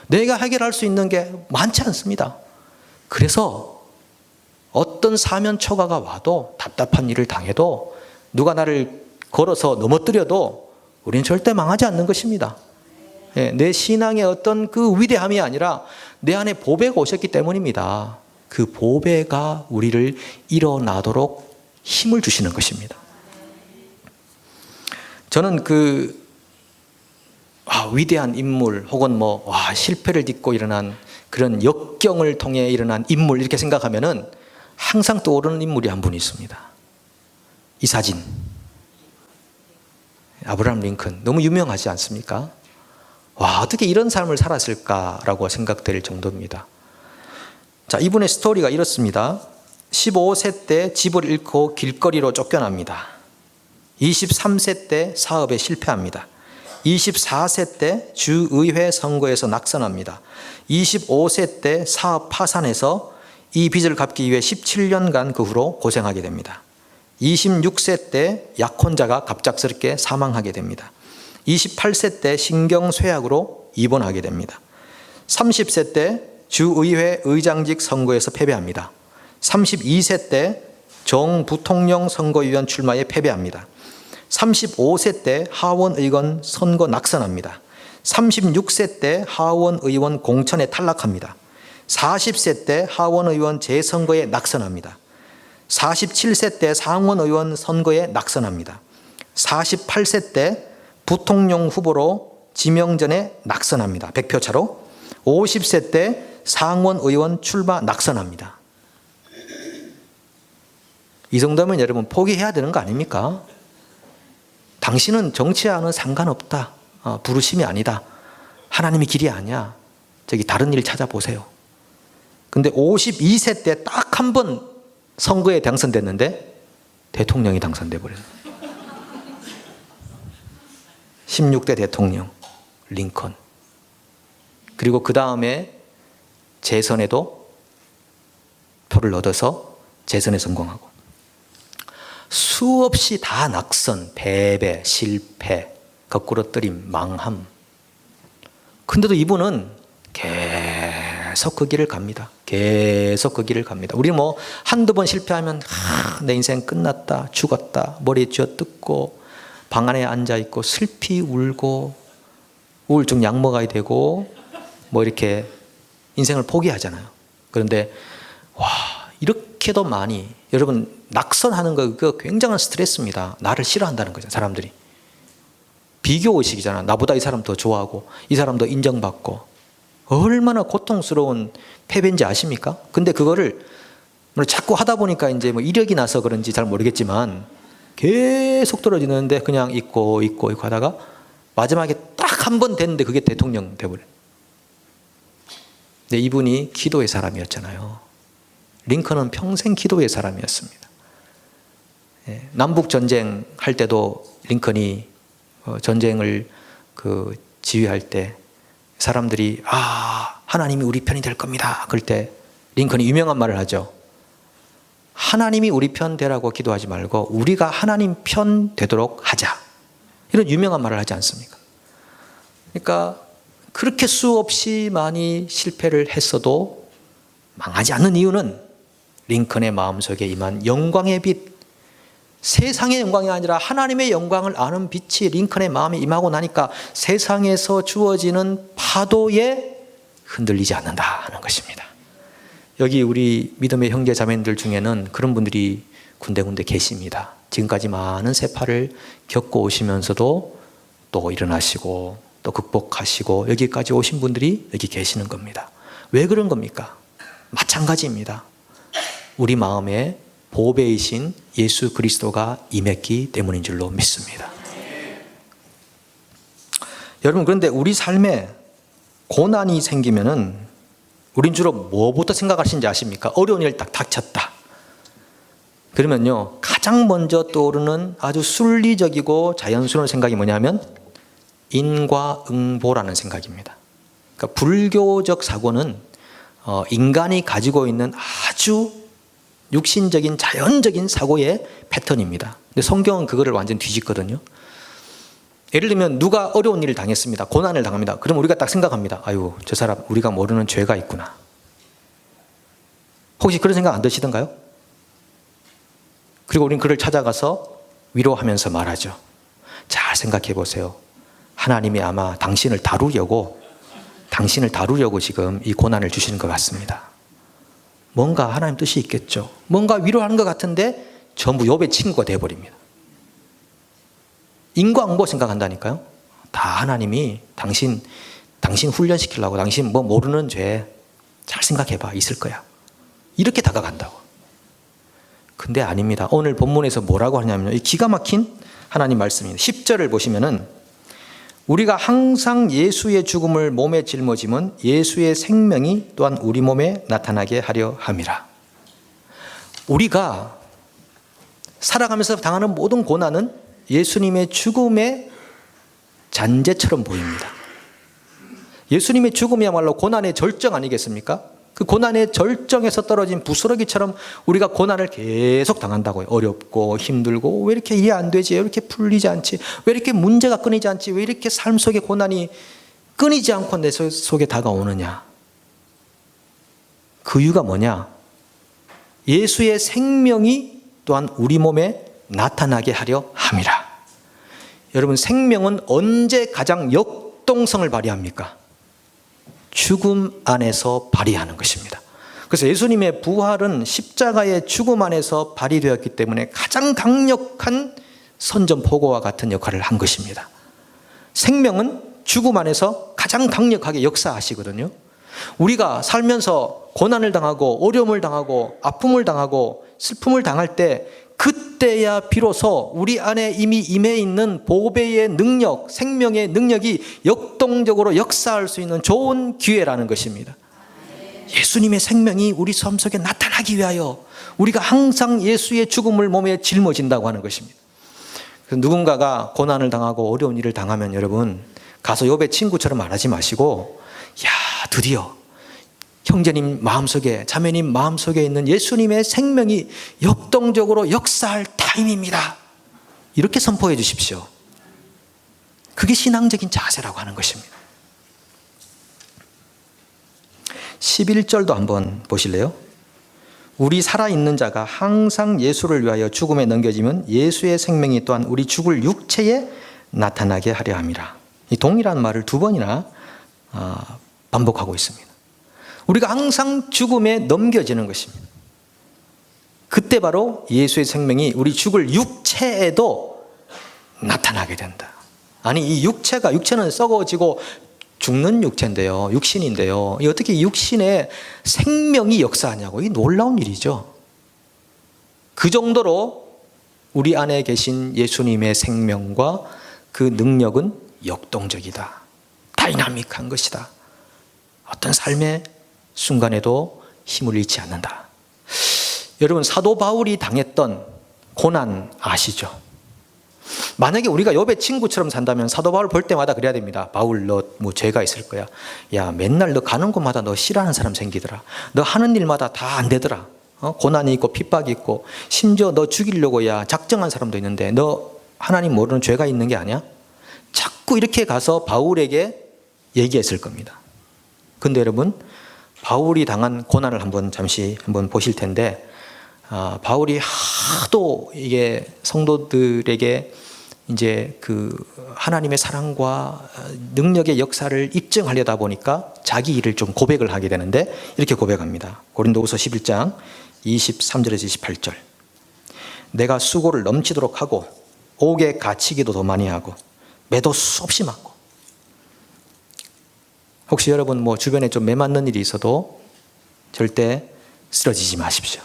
내가 해결할 수 있는 게 많지 않습니다. 그래서 어떤 사면초가가 와도, 답답한 일을 당해도, 누가 나를 걸어서 넘어뜨려도 우리는 절대 망하지 않는 것입니다. 내 신앙의 어떤 그 위대함이 아니라 내 안에 보배가 오셨기 때문입니다. 그 보배가 우리를 일어나도록 힘을 주시는 것입니다. 저는 위대한 인물 혹은 실패를 딛고 일어난 그런 역경을 통해 일어난 인물 이렇게 생각하면은 항상 떠오르는 인물이 한 분 있습니다. 이 사진, 아브라함 링컨, 너무 유명하지 않습니까? 어떻게 이런 삶을 살았을까라고 생각될 정도입니다. 자, 이분의 스토리가 이렇습니다. 15세 때 집을 잃고 길거리로 쫓겨납니다. 23세 때 사업에 실패합니다. 24세 때 주의회 선거에서 낙선합니다. 25세 때 사업 파산해서 이 빚을 갚기 위해 17년간 그 후로 고생하게 됩니다. 26세 때 약혼자가 갑작스럽게 사망하게 됩니다. 28세 때 신경쇠약으로 입원하게 됩니다. 30세 때 주의회 의장직 선거에서 패배합니다. 32세 때 정부통령 선거위원 출마에 패배합니다. 35세 때 하원의원 선거 낙선합니다. 36세 때 하원의원 공천에 탈락합니다. 40세 때 하원의원 재선거에 낙선합니다. 47세 때 상원의원 선거에 낙선합니다. 48세 때 부통령 후보로 지명전에 낙선합니다. 100표 차로. 50세 때 상원의원 출마 낙선합니다. 이 정도면 여러분 포기해야 되는 거 아닙니까? 당신은 정치와는 상관없다. 부르심이 아니다. 하나님의 길이 아니야. 저기 다른 일 찾아보세요. 근데 52세 때 딱 한 번 선거에 당선됐는데 대통령이 당선돼 버렸어요. 16대 대통령 링컨. 그리고 그 다음에 재선에도 표를 얻어서 재선에 성공하고, 수없이 다 낙선, 패배, 실패, 거꾸로뜨림, 망함. 근데도 이분은 계속 그 길을 갑니다. 계속 그 길을 갑니다. 우리 뭐 한두 번 실패하면 내 인생 끝났다, 죽었다, 머리에 쥐어뜯고 방 안에 앉아있고 슬피 울고 우울증 약 먹어야 되고 뭐 이렇게 인생을 포기하잖아요. 그런데 와, 이렇게도 많이, 여러분 낙선하는 거 그거 굉장한 스트레스입니다. 나를 싫어한다는 거죠, 사람들이. 비교의식이잖아. 나보다 이 사람 더 좋아하고 이 사람 더 인정받고. 얼마나 고통스러운 패배인지 아십니까? 근데 그거를 자꾸 하다 보니까 이제 뭐 이력이 나서 그런지 잘 모르겠지만 계속 떨어지는데 그냥 있고 하다가 마지막에 딱 한 번 됐는데 그게 대통령 돼버려요. 근데 이분이 기도의 사람이었잖아요. 링컨은 평생 기도의 사람이었습니다. 남북 전쟁 할 때도 링컨이 전쟁을 지휘할 때 사람들이 하나님이 우리 편이 될 겁니다. 그럴 때 링컨이 유명한 말을 하죠. 하나님이 우리 편 되라고 기도하지 말고 우리가 하나님 편 되도록 하자. 이런 유명한 말을 하지 않습니까? 그러니까 그렇게 수없이 많이 실패를 했어도 망하지 않는 이유는 링컨의 마음속에 임한 영광의 빛, 세상의 영광이 아니라 하나님의 영광을 아는 빛이 링컨의 마음에 임하고 나니까 세상에서 주어지는 파도에 흔들리지 않는다 하는 것입니다. 여기 우리 믿음의 형제 자매님들 중에는 그런 분들이 군데군데 계십니다. 지금까지 많은 세파를 겪고 오시면서도 또 일어나시고 또 극복하시고 여기까지 오신 분들이 여기 계시는 겁니다. 왜 그런 겁니까? 마찬가지입니다. 우리 마음에 보배이신 예수 그리스도가 임했기 때문인 줄로 믿습니다. 여러분, 그런데 우리 삶에 고난이 생기면은 우린 주로 뭐부터 생각하시는지 아십니까? 어려운 일 딱 닥쳤다. 그러면요, 가장 먼저 떠오르는 아주 순리적이고 자연스러운 생각이 뭐냐면 인과응보라는 생각입니다. 그러니까 불교적 사고는 인간이 가지고 있는 아주 육신적인 자연적인 사고의 패턴입니다. 근데 성경은 그거를 완전 뒤집거든요. 예를 들면 누가 어려운 일을 당했습니다. 고난을 당합니다. 그럼 우리가 딱 생각합니다. 아유, 저 사람 우리가 모르는 죄가 있구나. 혹시 그런 생각 안 드시던가요? 그리고 우리는 그를 찾아가서 위로하면서 말하죠. 잘 생각해 보세요. 하나님이 아마 당신을 다루려고 지금 이 고난을 주시는 것 같습니다. 뭔가 하나님 뜻이 있겠죠. 뭔가 위로하는 것 같은데 전부 욥의 친구가 되어버립니다. 인과응보 생각한다니까요. 다 하나님이 당신 훈련시키려고, 당신 뭐 모르는 죄 잘 생각해봐, 있을 거야. 이렇게 다가간다고. 근데 아닙니다. 오늘 본문에서 뭐라고 하냐면요, 이 기가 막힌 하나님 말씀입니다. 10절을 보시면은 우리가 항상 예수의 죽음을 몸에 짊어짐은 예수의 생명이 또한 우리 몸에 나타나게 하려 함이라. 우리가 살아가면서 당하는 모든 고난은 예수님의 죽음의 잔재처럼 보입니다. 예수님의 죽음이야말로 고난의 절정 아니겠습니까? 그 고난의 절정에서 떨어진 부스러기처럼 우리가 고난을 계속 당한다고요. 어렵고 힘들고 왜 이렇게 이해 안 되지? 왜 이렇게 풀리지 않지? 왜 이렇게 문제가 끊이지 않지? 왜 이렇게 삶 속에 고난이 끊이지 않고 내 속에 다가오느냐? 그 이유가 뭐냐? 예수의 생명이 또한 우리 몸에 나타나게 하려 함이라. 여러분, 생명은 언제 가장 역동성을 발휘합니까? 죽음 안에서 발휘하는 것입니다. 그래서 예수님의 부활은 십자가의 죽음 안에서 발휘되었기 때문에 가장 강력한 선전포고와 같은 역할을 한 것입니다. 생명은 죽음 안에서 가장 강력하게 역사하시거든요. 우리가 살면서 고난을 당하고 어려움을 당하고 아픔을 당하고 슬픔을 당할 때 그때야 비로소 우리 안에 이미 임해 있는 보배의 능력, 생명의 능력이 역동적으로 역사할 수 있는 좋은 기회라는 것입니다. 예수님의 생명이 우리 삶 속에 나타나기 위하여 우리가 항상 예수의 죽음을 몸에 짊어진다고 하는 것입니다. 그래서 누군가가 고난을 당하고 어려운 일을 당하면 여러분 가서 욥의 친구처럼 말하지 마시고, 야, 드디어 형제님 마음속에, 자매님 마음속에 있는 예수님의 생명이 역동적으로 역사할 타임입니다. 이렇게 선포해 주십시오. 그게 신앙적인 자세라고 하는 것입니다. 11절도 한번 보실래요? 우리 살아있는 자가 항상 예수를 위하여 죽음에 넘겨지면 예수의 생명이 또한 우리 죽을 육체에 나타나게 하려 함이라. 이 동일한 말을 두 번이나 반복하고 있습니다. 우리가 항상 죽음에 넘겨지는 것입니다. 그때 바로 예수의 생명이 우리 죽을 육체에도 나타나게 된다. 아니, 이 육체는 썩어지고 죽는 육체인데요, 육신인데요, 이 어떻게 육신에 생명이 역사하냐고. 이 놀라운 일이죠. 그 정도로 우리 안에 계신 예수님의 생명과 그 능력은 역동적이다, 다이나믹한 것이다. 어떤 삶의 순간에도 힘을 잃지 않는다. 여러분, 사도 바울이 당했던 고난 아시죠? 만약에 우리가 욥의 친구처럼 산다면 사도 바울 볼 때마다 그래야 됩니다. 바울, 너 뭐 죄가 있을 거야. 야, 맨날 너 가는 곳마다 너 싫어하는 사람 생기더라. 너 하는 일마다 다 안 되더라. 고난이 있고 핍박이 있고, 심지어 너 죽이려고 작정한 사람도 있는데 너 하나님 모르는 죄가 있는 게 아니야? 자꾸 이렇게 가서 바울에게 얘기했을 겁니다. 근데 여러분, 바울이 당한 고난을 잠시 보실 텐데, 바울이 하도 이게 성도들에게 이제 그 하나님의 사랑과 능력의 역사를 입증하려다 보니까 자기 일을 좀 고백을 하게 되는데, 이렇게 고백합니다. 고린도후서 11장 23절에서 28절. 내가 수고를 넘치도록 하고 옥에 갇히기도 더 많이 하고 매도 수없이 맞고. 혹시 여러분 주변에 좀 매맞는 일이 있어도 절대 쓰러지지 마십시오.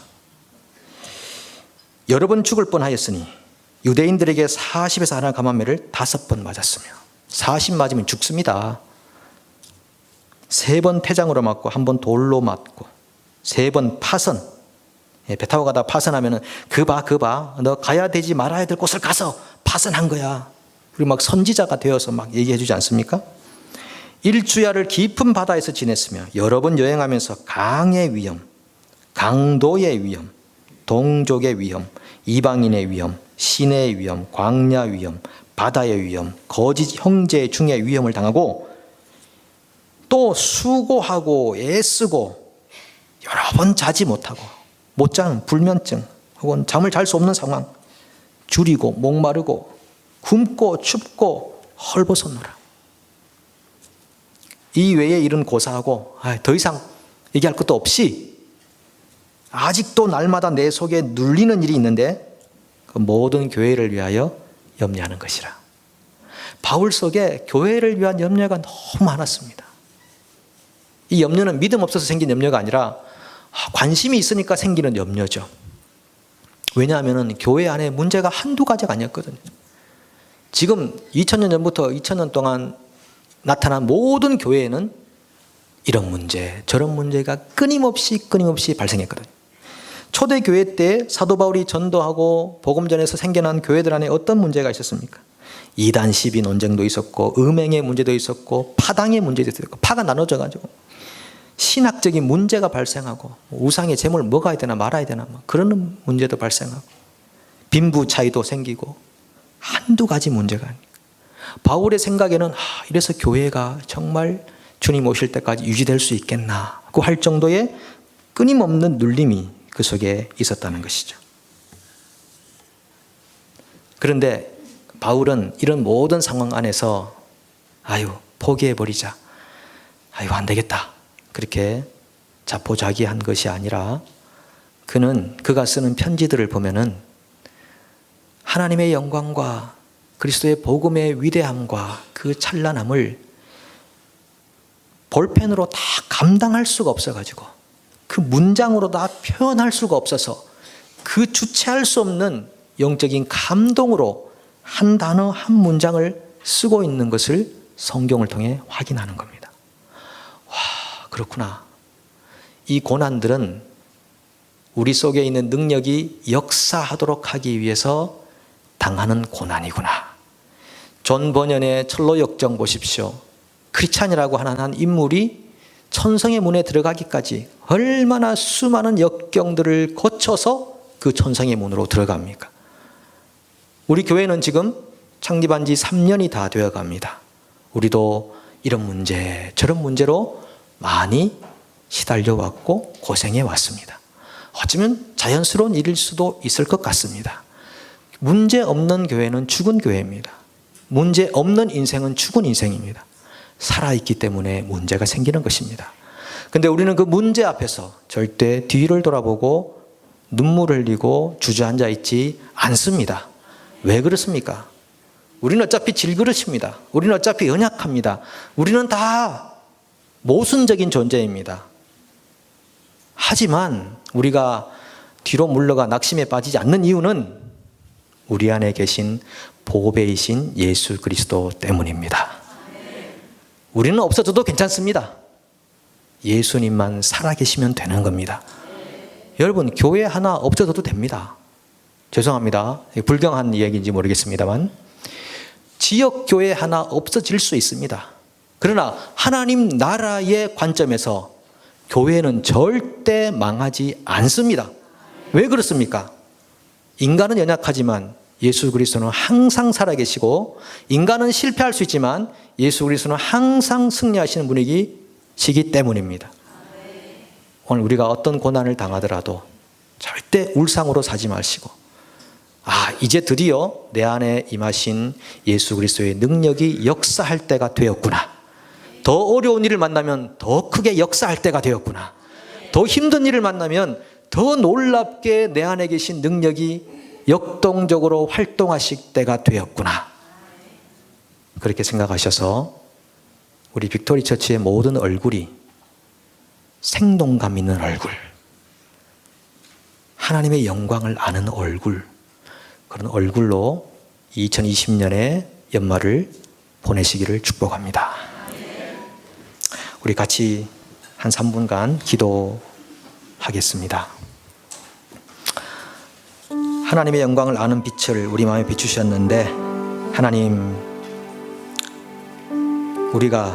여러 번 죽을 뻔하였으니 유대인들에게 40에서 하나 감한매를 5번 맞았으며, 40 맞으면 죽습니다. 3번 태장으로 맞고 1번 돌로 맞고 3번 파선, 배 타고 가다 파선하면은 그 봐 너 가야 되지 말아야 될 곳을 가서 파선한 거야. 그리고 막 선지자가 되어서 막 얘기해 주지 않습니까? 일주야를 깊은 바다에서 지냈으며 여러 번 여행하면서 강의 위험, 강도의 위험, 동족의 위험, 이방인의 위험, 시내의 위험, 광야 위험, 바다의 위험, 거짓 형제 중의 위험을 당하고, 또 수고하고 애쓰고 여러 번 자지 못하고 못자는 불면증 혹은 잠을 잘 수 없는 상황, 줄이고 목마르고 굶고 춥고 헐벗었노라. 이 외의 일은 고사하고 더 이상 얘기할 것도 없이 아직도 날마다 내 속에 눌리는 일이 있는데 그 모든 교회를 위하여 염려하는 것이라. 바울 속에 교회를 위한 염려가 너무 많았습니다. 이 염려는 믿음 없어서 생긴 염려가 아니라 관심이 있으니까 생기는 염려죠. 왜냐하면 교회 안에 문제가 한두 가지가 아니었거든요. 지금 2000년 전부터 2000년 동안 나타난 모든 교회에는 이런 문제, 저런 문제가 끊임없이 발생했거든요. 초대교회 때 사도 바울이 전도하고 복음 전에서 생겨난 교회들 안에 어떤 문제가 있었습니까? 이단 시비 논쟁도 있었고, 음행의 문제도 있었고, 파당의 문제도 있었고, 파가 나눠져가지고 신학적인 문제가 발생하고, 우상의 제물을 먹어야 되나 말아야 되나 그런 문제도 발생하고, 빈부 차이도 생기고, 한두 가지 문제가 아닙니까? 바울의 생각에는 이래서 교회가 정말 주님 오실 때까지 유지될 수 있겠나 고 할 정도의 끊임없는 눌림이 그 속에 있었다는 것이죠. 그런데 바울은 이런 모든 상황 안에서 포기해버리자, 안 되겠다, 그렇게 자포자기한 것이 아니라 그가 쓰는 편지들을 보면은 하나님의 영광과 그리스도의 복음의 위대함과 그 찬란함을 볼펜으로 다 감당할 수가 없어가지고, 그 문장으로 다 표현할 수가 없어서 그 주체할 수 없는 영적인 감동으로 한 단어 한 문장을 쓰고 있는 것을 성경을 통해 확인하는 겁니다. 와, 그렇구나. 이 고난들은 우리 속에 있는 능력이 역사하도록 하기 위해서 당하는 고난이구나. 존 버년의 철로 역정 보십시오. 크리스찬이라고 하는 한 인물이 천성의 문에 들어가기까지 얼마나 수많은 역경들을 거쳐서 그 천성의 문으로 들어갑니까? 우리 교회는 지금 창립한 지 3년이 다 되어 갑니다. 우리도 이런 문제, 저런 문제로 많이 시달려 왔고 고생해 왔습니다. 어쩌면 자연스러운 일일 수도 있을 것 같습니다. 문제 없는 교회는 죽은 교회입니다. 문제 없는 인생은 죽은 인생입니다. 살아있기 때문에 문제가 생기는 것입니다. 근데 우리는 그 문제 앞에서 절대 뒤를 돌아보고 눈물 흘리고 주저앉아 있지 않습니다. 왜 그렇습니까? 우리는 어차피 질그릇입니다. 우리는 어차피 연약합니다. 우리는 다 모순적인 존재입니다. 하지만 우리가 뒤로 물러가 낙심에 빠지지 않는 이유는 우리 안에 계신 보배이신 예수 그리스도 때문입니다. 우리는 없어져도 괜찮습니다. 예수님만 살아계시면 되는 겁니다. 여러분, 교회 하나 없어져도 됩니다. 죄송합니다. 불경한 이야기인지 모르겠습니다만 지역교회 하나 없어질 수 있습니다. 그러나 하나님 나라의 관점에서 교회는 절대 망하지 않습니다. 왜 그렇습니까? 인간은 연약하지만 예수 그리스도는 항상 살아계시고, 인간은 실패할 수 있지만 예수 그리스도는 항상 승리하시는 분이시기 때문입니다. 오늘 우리가 어떤 고난을 당하더라도 절대 울상으로 사지 마시고, 이제 드디어 내 안에 임하신 예수 그리스도의 능력이 역사할 때가 되었구나. 더 어려운 일을 만나면 더 크게 역사할 때가 되었구나. 더 힘든 일을 만나면 더 놀랍게 내 안에 계신 능력이 역동적으로 활동하실 때가 되었구나. 그렇게 생각하셔서 우리 빅토리 처치의 모든 얼굴이 생동감 있는 얼굴, 하나님의 영광을 아는 얼굴, 그런 얼굴로 2020년의 연말을 보내시기를 축복합니다. 우리 같이 한 3분간 기도하겠습니다. 하나님의 영광을 아는 빛을 우리 마음에 비추셨는데, 하나님, 우리가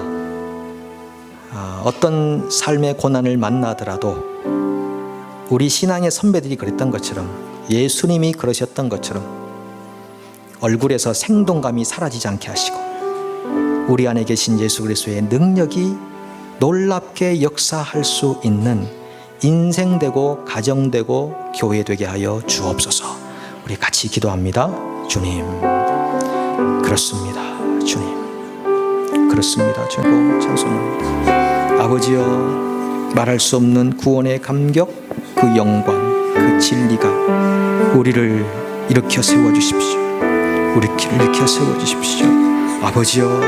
어떤 삶의 고난을 만나더라도 우리 신앙의 선배들이 그랬던 것처럼, 예수님이 그러셨던 것처럼 얼굴에서 생동감이 사라지지 않게 하시고, 우리 안에 계신 예수 그리스도의 능력이 놀랍게 역사할 수 있는 인생되고 가정되고 교회되게 하여 주옵소서. 우리 같이 기도합니다. 주님, 그렇습니다. 주님, 그렇습니다. 주님, 찬송합니다. 아버지여, 말할 수 없는 구원의 감격, 그 영광, 그 진리가 우리를 일으켜 세워주십시오. 우리를 일으켜 세워주십시오. 아버지여,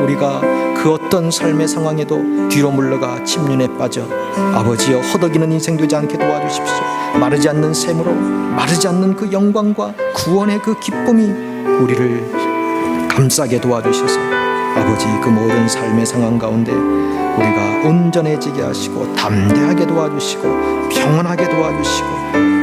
우리가 그 어떤 삶의 상황에도 뒤로 물러가 침륜에 빠져 아버지여 허덕이는 인생 되지 않게 도와주십시오. 마르지 않는 샘으로, 마르지 않는 그 영광과 구원의 그 기쁨이 우리를 감싸게 도와주셔서 아버지, 그 모든 삶의 상황 가운데 우리가 온전해지게 하시고 담대하게 도와주시고 평안하게 도와주시고,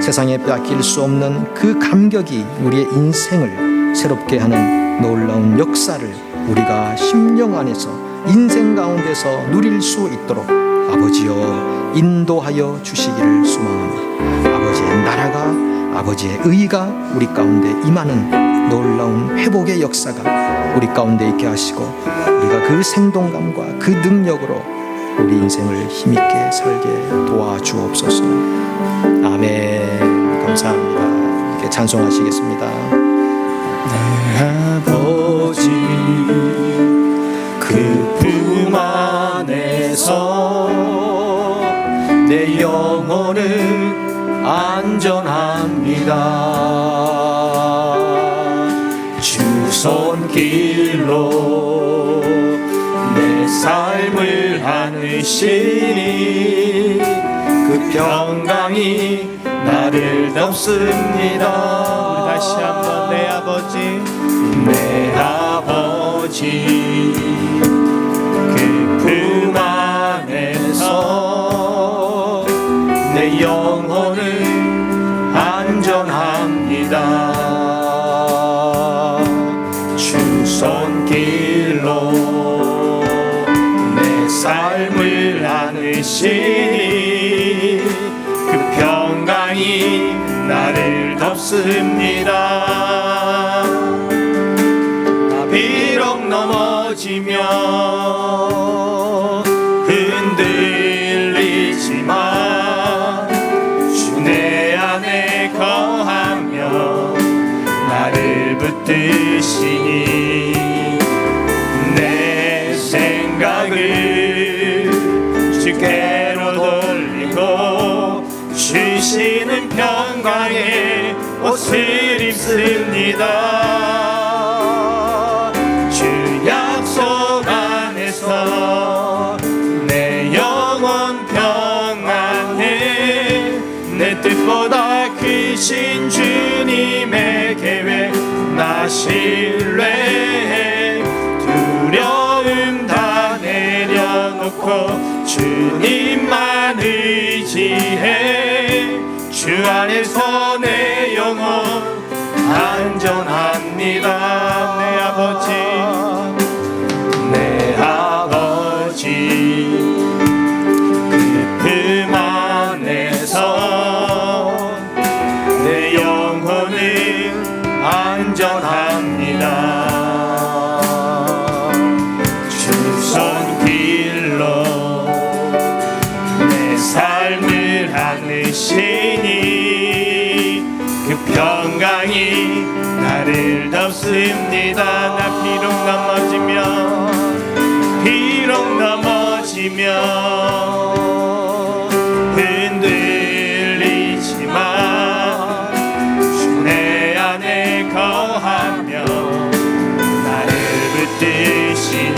세상에 빼앗길 수 없는 그 감격이 우리의 인생을 새롭게 하는 놀라운 역사를 우리가 심령 안에서 인생 가운데서 누릴 수 있도록 아버지여 인도하여 주시기를 소망합니다. 아버지의 나라가, 아버지의 의가 우리 가운데 임하는 놀라운 회복의 역사가 우리 가운데 있게 하시고, 우리가 그 생동감과 그 능력으로 우리 인생을 힘있게 살게 도와주옵소서. 아멘. 감사합니다. 이렇게 찬송하시겠습니다. 내 아버지, 그 품 안에서 내 영혼은 안전합니다. 주 손길로 내 삶을 안으시니 그 평강이 나를 덮습니다. 우리 다시 한번 내 아버지, 그 품 안에서 내 영혼은 안전합니다. 주 손길로 내 삶을 않으시니 그 평강이 나를 덮습니다. 비록 넘어지며 흔들리지만 주 내 안에 거하며 나를 붙드시니 내 생각을 주께로 돌리고 주시는 평강의 옷을 입습니다. 주 약속 안에서 내 영혼 평안해 내 뜻보다 크신 주님의 계획 나 신뢰해 두려움 다 내려놓고 주님만 의지해 주 안에서 내 영혼 안전합니다. 내 아버지 그 품 안에서 내 영혼은 안전합니다. 주 손길로 내 삶을 안으시니 그 평강이 나를 덮습니다. 나 비록 넘어지며 흔들리지만 주 내 안에 거하며 나를 붙드시니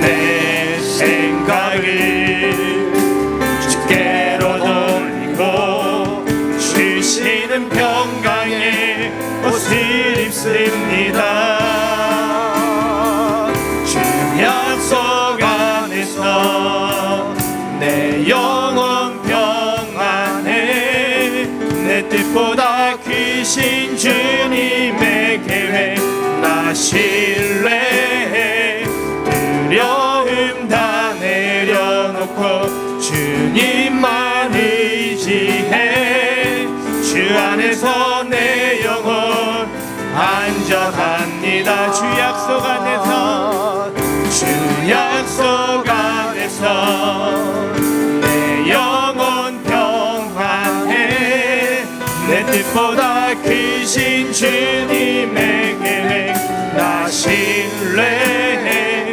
내 생각을 주께로 돌리고 주시는 평강의 옷을 입습니다. 주 약속 안에서 내 영혼 평안해 내 뜻보다 크신 주님의 계획 나 신뢰해 두려움 다 내려놓고 주님만 의지해 주 안에서 내 영혼 안전합니다. 주 약속 안에서 내 영혼 평안해 내 뜻보다 크신 주님의 계획 나 신뢰해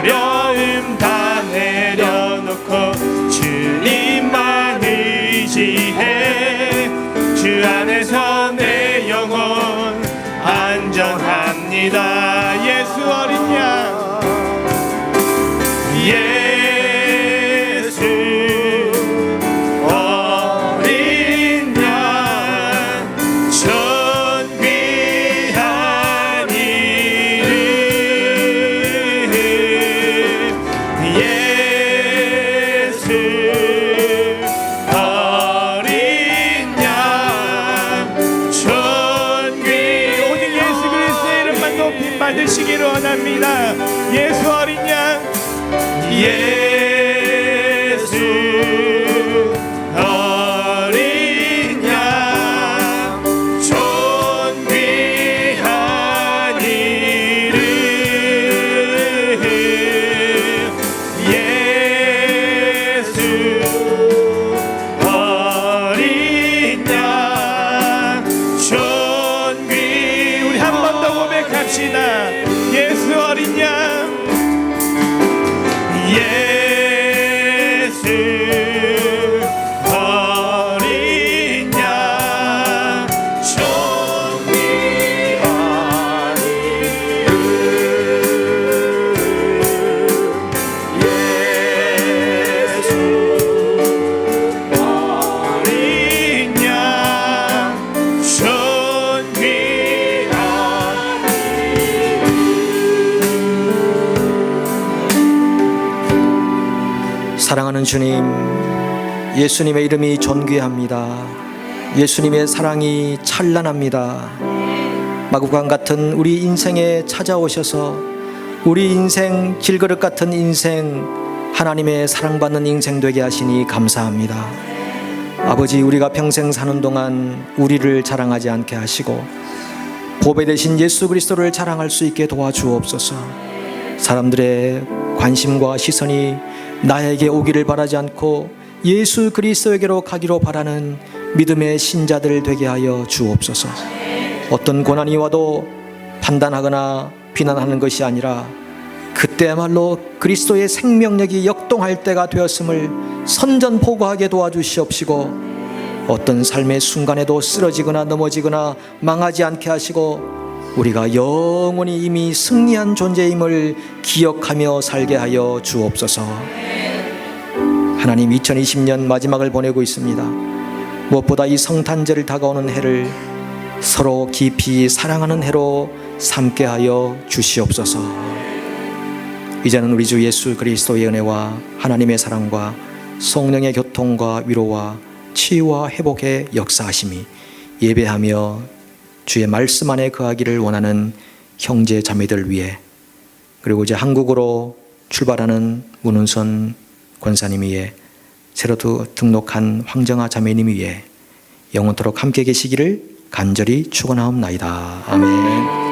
두려움 다 내려놓고 주님만 의지해 주 안에서 내 영혼 안전합니다. 예수 어린 양 예수 어린 양 존귀한 이름 예수 어린 양 존귀 오직 예수 그리스도의 이름만 높임 받으시기를 원합니다. 예수 어린 양 예수 어린 양 존귀한 이름 예수 어린 양 존귀 우리 한 번 더 고백합시다. 예수 어린 양 예수 어린 양 존귀한 이름 예수 어린 양 존귀한 사랑하는 주님, 예수님의 이름이 존귀합니다. 예수님의 사랑이 찬란합니다. 마구간 같은 우리 인생에 찾아오셔서 우리 인생, 길그릇 같은 인생 하나님의 사랑받는 인생 되게 하시니 감사합니다. 아버지, 우리가 평생 사는 동안 우리를 자랑하지 않게 하시고 보배 되신 예수 그리스도를 자랑할 수 있게 도와주옵소서. 사람들의 관심과 시선이 나에게 오기를 바라지 않고 예수 그리스도에게로 가기로 바라는 믿음의 신자들 되게 하여 주옵소서. 어떤 고난이 와도 판단하거나 비난하는 것이 아니라 그때야말로 그리스도의 생명력이 역동할 때가 되었음을 선전포고하게 도와주시옵시고, 어떤 삶의 순간에도 쓰러지거나 넘어지거나 망하지 않게 하시고 우리가 영원히 이미 승리한 존재임을 기억하며 살게 하여 주옵소서. 하나님, 2020년 마지막을 보내고 있습니다. 무엇보다 이 성탄절을 다가오는 해를 서로 깊이 사랑하는 해로 삼게 하여 주시옵소서. 이제는 우리 주 예수 그리스도의 은혜와 하나님의 사랑과 성령의 교통과 위로와 치유와 회복의 역사하심이 예배하며 주의 말씀 안에 거하기를 원하는 형제 자매들 위해, 그리고 이제 한국으로 출발하는 문은선 권사님 위해, 새로 등록한 황정아 자매님 위해 영원토록 함께 계시기를 간절히 축원하옵나이다. 아멘.